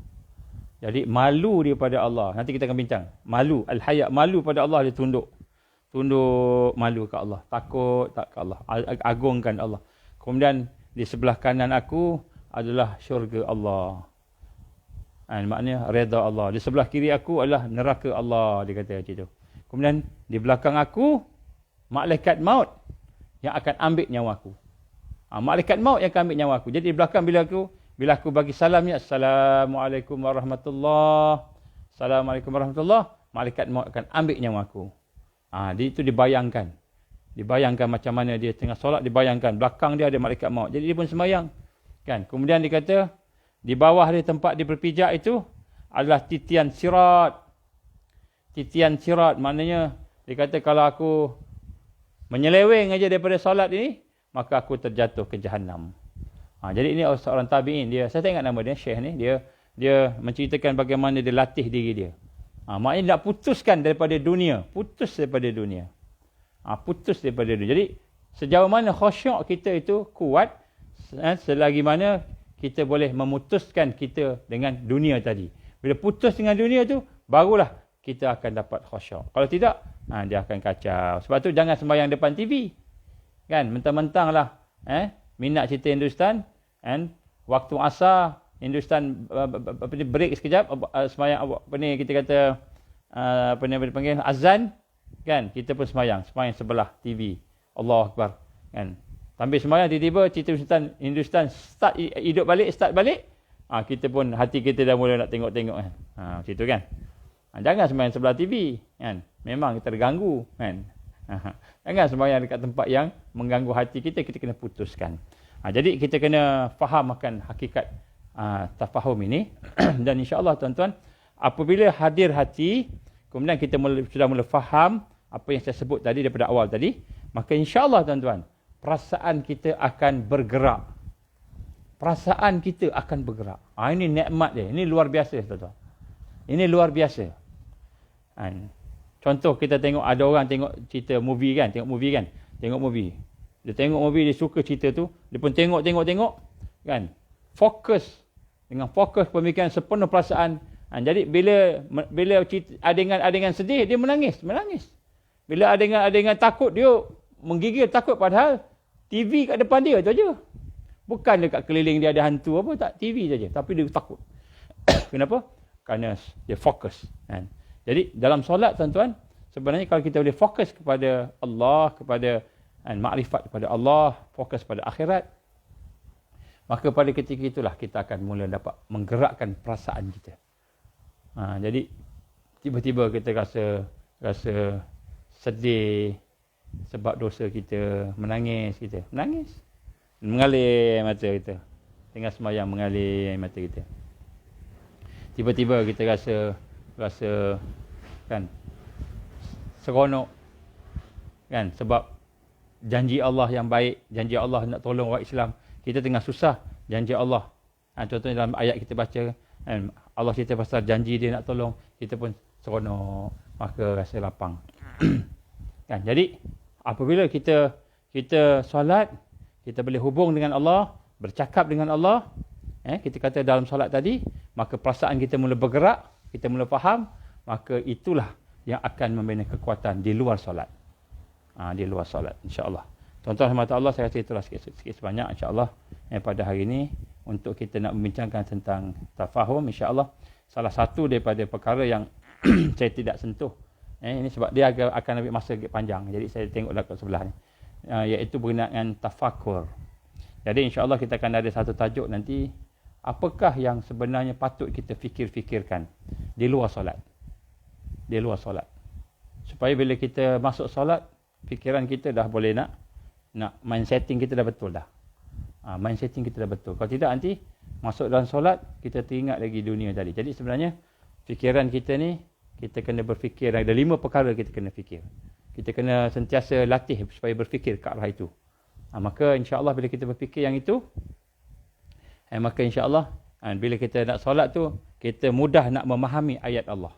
Jadi malu dia pada Allah. Nanti kita akan bincang. Malu, al-haya, malu pada Allah, dia tunduk. Tunduk malu ke Allah. Takut tak ke Allah. Agungkan Allah. Kemudian di sebelah kanan aku adalah syurga Allah. Maknanya redha Allah. Di sebelah kiri aku adalah neraka Allah, dia kata macam tu. Kemudian di belakang aku malaikat maut yang akan ambil nyawa aku. Malaikat maut yang akan ambil nyawa aku. Jadi di belakang bila aku bagi salamnya, Assalamualaikum warahmatullahi, Assalamualaikum warahmatullahi, malaikat maut akan ambil nyawa aku. Itu dibayangkan. Dibayangkan macam mana dia tengah solat, dibayangkan belakang dia ada malaikat maut. Jadi dia pun sembahyang, kan. Kemudian dia kata di bawah dia tempat dia berpijak itu adalah titian sirat. Titian sirat maknanya dia kata kalau aku menyeleweng aja daripada solat ini, maka aku terjatuh ke Jahannam. Jadi ini seorang tabi'in, saya tak ingat nama dia, Syekh ni, dia menceritakan bagaimana dia latih diri dia. Maknanya nak putuskan daripada dunia, putus daripada dunia. Putus daripada dunia. Jadi sejauh mana khusyuk kita itu kuat, selagi mana kita boleh memutuskan kita dengan dunia tadi. Bila putus dengan dunia tu, barulah kita akan dapat khusyuk. Kalau tidak, dia akan kacau. Sebab tu jangan sembahyang depan TV. Kan, mentang-mentang lah minat cerita Hindustan, and waktu asar Hindustan break sekejap, sembahyang kita kata dipanggil azan, kan, kita pun sembahyang sebelah TV. Allahu Akbar, kan. Sambil sembahyang tiba-tiba cerita Hindustan start balik, kita pun hati kita dah mula nak tengok-tengok, kan. Macam tu, kan. Jangan sembahyang sebelah TV, kan. Memang kita terganggu, kan. Jangan sembahyang dekat tempat yang mengganggu hati kita, kita kena putuskan. Jadi kita kena faham akan hakikat tafahum ini. Dan insya-Allah tuan-tuan, apabila hadir hati, kemudian kita sudah mula faham apa yang saya sebut tadi daripada awal tadi, maka insya-Allah tuan-tuan, perasaan kita akan bergerak. Perasaan kita akan bergerak. Ini nikmat dia. Ini luar biasa, tuan-tuan. Ini luar biasa. Contoh kita tengok, ada orang tengok cerita movie, kan. Tengok movie. Dia tengok movie, dia suka cerita tu. Dia pun tengok, kan. Fokus. Dengan fokus pemikiran sepenuh perasaan. Jadi bila adegan sedih, dia menangis. Bila adegan takut, dia menggigil takut, padahal TV kat depan dia tu aja. Bukan dekat keliling dia ada hantu apa, tak, TV saja. Tapi dia takut. Kenapa? Kerana dia fokus, kan. Jadi dalam solat, tuan-tuan, sebenarnya kalau kita boleh fokus kepada Allah, kepada makrifat kepada Allah, fokus pada akhirat, maka pada ketika itulah kita akan mula dapat menggerakkan perasaan kita. Jadi tiba-tiba kita rasa sedih sebab dosa kita, menangis, mengalir mata kita. Tengah sembahyang mengalir mata kita. Tiba-tiba kita rasa kan seronok, kan, sebab janji Allah yang baik, janji Allah nak tolong orang Islam. Kita tengah susah, janji Allah. Contohnya dalam ayat kita baca, kan, Allah cerita pasal janji dia nak tolong, kita pun seronok, maka rasa lapang. Kan, jadi apabila kita solat, kita boleh hubung dengan Allah, bercakap dengan Allah, kita kata dalam solat tadi, maka perasaan kita mula bergerak, kita mula faham, maka itulah yang akan membina kekuatan di luar solat. di luar solat, insya-Allah. Tuan-tuan rahmat Allah, saya rasa itulah sikit sebanyak insya-Allah pada hari ini untuk kita nak membincangkan tentang tafahum, insya-Allah. Salah satu daripada perkara yang saya tidak sentuh, ini sebab dia akan ambil masa panjang, jadi saya tengok kat sebelah ni, iaitu berkenaan tafakur. Jadi insya-Allah kita akan ada satu tajuk nanti, apakah yang sebenarnya patut kita fikir-fikirkan di luar solat. Di luar solat. Supaya bila kita masuk solat, fikiran kita dah boleh nak mind setting kita dah betul dah. Mind setting kita dah betul. Kalau tidak nanti masuk dalam solat, kita teringat lagi dunia tadi. Jadi sebenarnya fikiran kita ni, kita kena berfikir, ada 5 perkara kita kena fikir. Kita kena sentiasa latih supaya berfikir ke arah itu. Maka insya-Allah bila kita berfikir yang itu, maka insya-Allah bila kita nak solat tu, kita mudah nak memahami ayat Allah.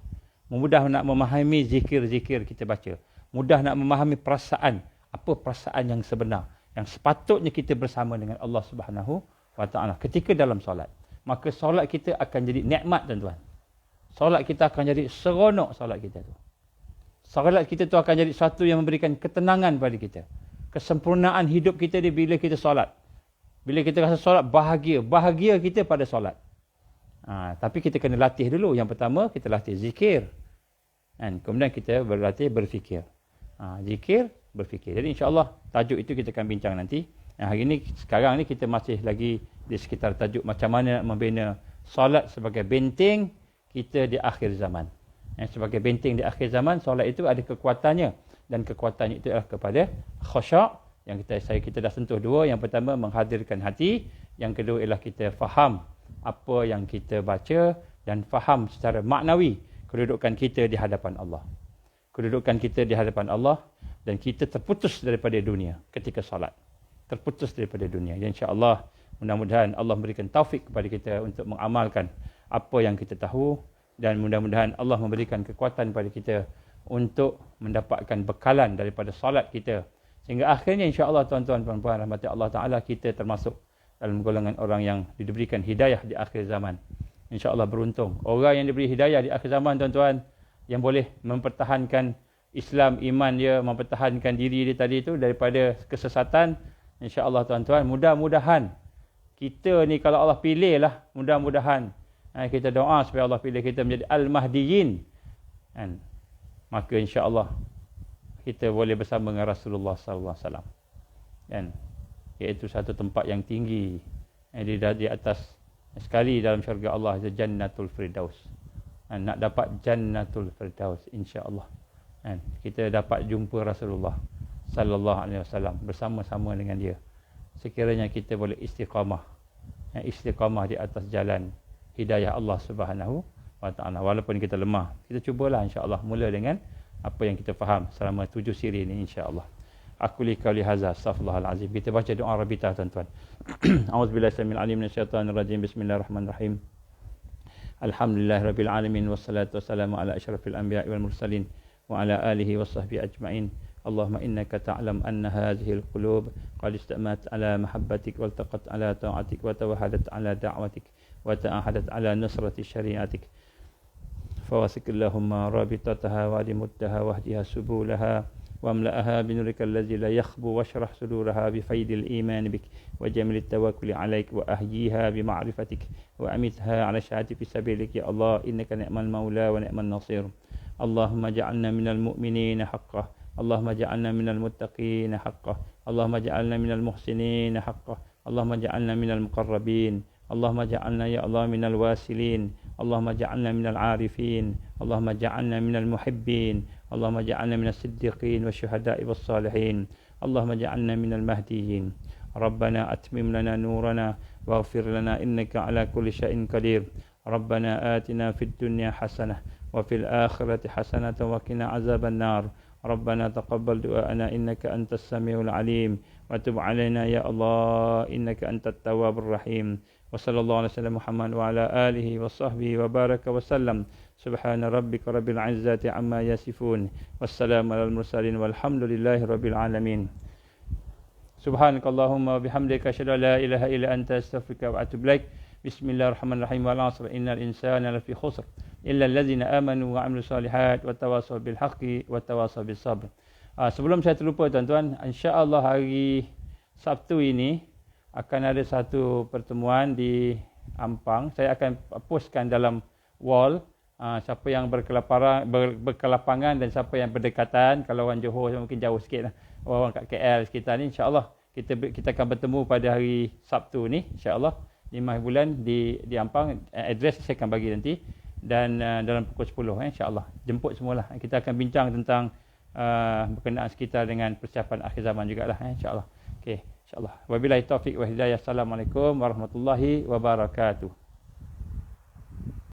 Mudah nak memahami zikir-zikir kita baca. Mudah nak memahami perasaan, apa perasaan yang sebenar, yang sepatutnya kita bersama dengan Allah Subhanahu wa taala ketika dalam solat. Maka solat kita akan jadi nikmat, tuan-tuan. Solat kita akan jadi seronok, solat kita tu. Solat kita tu akan jadi sesuatu yang memberikan ketenangan pada kita. Kesempurnaan hidup kita di bila kita solat. Bila kita rasa solat, bahagia kita pada solat. Tapi kita kena latih dulu. Yang pertama, kita latih zikir. Kemudian kita berlatih berfikir. Zikir, berfikir. Jadi insya-Allah tajuk itu kita akan bincang nanti. Hari ini, sekarang ni kita masih lagi di sekitar tajuk macam mana nak membina solat sebagai benteng kita di akhir zaman. Sebagai benteng di akhir zaman, solat itu ada kekuatannya. Dan kekuatannya itu adalah kepada khusyuk. Yang kita dah sentuh 2. Yang pertama, menghadirkan hati. Yang kedua ialah kita faham apa yang kita baca dan faham secara maknawi kedudukan kita di hadapan Allah. Kedudukan kita di hadapan Allah, dan kita terputus daripada dunia ketika solat. Terputus daripada dunia. Insya-Allah, mudah-mudahan Allah memberikan taufik kepada kita untuk mengamalkan apa yang kita tahu, dan mudah-mudahan Allah memberikan kekuatan kepada kita untuk mendapatkan bekalan daripada solat kita. Sehingga akhirnya insya-Allah, tuan-tuan dan puan-puan rahmati Allah Ta'ala, kita termasuk dalam golongan orang yang diberikan hidayah di akhir zaman. InsyaAllah beruntung. Orang yang diberi hidayah di akhir zaman, tuan-tuan, yang boleh mempertahankan Islam, iman dia, mempertahankan diri dia tadi itu daripada kesesatan. InsyaAllah, tuan-tuan, mudah-mudahan kita ni kalau Allah pilih lah, mudah-mudahan kita doa supaya Allah pilih kita menjadi Al-Mahdiyin. Maka insyaAllah kita boleh bersama dengan Rasulullah sallallahu alaihi wasallam. Iaitu satu tempat yang tinggi di atas sekali dalam syurga Allah, itu Jannatul Firdaus. Nak dapat Jannatul Firdaus insya-Allah. Kita dapat jumpa Rasulullah sallallahu alaihi wasallam bersama-sama dengan dia. Sekiranya kita boleh istiqamah di atas jalan hidayah Allah Subhanahu wa taala. Walaupun kita lemah, kita cubalah insya-Allah mula dengan apa yang kita faham selama 7 siri ini insya-Allah. Aku li qauli hadza, astaghfirullahal azim. Kita baca doa rabitah, tuan-tuan. A'udzubillahi samil alim minasyaitonir rajim. Bismillahirrahmanirrahim. Alhamdulillahirabbil alamin, wassalatu wassalamu ala asyrafil anbiya'i wal mursalin wa ala alihi washabbihi ajma'in. Allahumma innaka ta'lam anna hadhihi alqulub qad istamat ala mahabbatik wa iltaqat ala ta'atik wa tawahadat ala da'watik wa ta'ahadat ala nusrati syari'atik. Fawasik Allahumma rabitataha wa dimuddaha wahdiha subulaha واملأها بنورك الذي لا يخبو واشرح صدورها بفيض الإيمان بك وجميل التوكل عليك وأحييها بمعرفتك وأمتها على الشهادة في سبيلك يا الله إنك نعم المولى ونعم النصير. اللهم اجعلنا من المؤمنين حقا، اللهم اجعلنا من المتقين حقا، اللهم اجعلنا من المحسنين حقا، اللهم اجعلنا من المقربين، اللهم اجعلنا يا الله من الواسلين، اللهم اجعلنا من العارفين، اللهم اجعلنا من المحبين، اللهم اجعلنا من الصديقين والشهداء والصالحين، اللهم اجعلنا من المهديين. ربنا أتمم لنا نورنا واغفر لنا إنك على كل شيء قدير. ربنا آتنا في الدنيا حسنة وفي الآخرة حسنة وقنا عذاب النار. ربنا تقبل دعاءنا إنك أنت السميع العليم وتب علينا يا الله إنك أنت التواب الرحيم. وصلى الله على سيدنا محمد وعلى آله وصحبه وبارك وسلم. سبحان ربك رب العزة عما يصفون والسلام على المرسلين والحمد لله رب العالمين. سبحانك اللهم وبحمدك أشهد أن لا إله إلا أنت أستغفرك وأتوب إليك. بسم الله الرحمن الرحيم. والعصر إن الإنسان لفي خسر إلا الذين آمنوا وعملوا الصالحات وتواصوا بالحق وتواصوا بالصبر. Sebelum saya terlupa tuan-tuan, insya-Allah hari Sabtu ini akan ada satu pertemuan di Ampang. Saya akan postkan dalam wall siapa yang berkelapangan dan siapa yang berdekatan. Kalau orang Johor mungkin jauh sikit lah. Orang kat KL sekitar ni, insya-Allah kita akan bertemu pada hari Sabtu ni, insya-Allah 5 bulan di Ampang. Address saya akan bagi nanti, dan dalam pukul 10 insya-Allah. Jemput semualah. Kita akan bincang tentang berkenaan sekitar dengan persiapan akhir zaman jugalah, insya-Allah. Okey, insya-Allah. Wabillahi taufik wa hidayah. Assalamualaikum warahmatullahi wabarakatuh.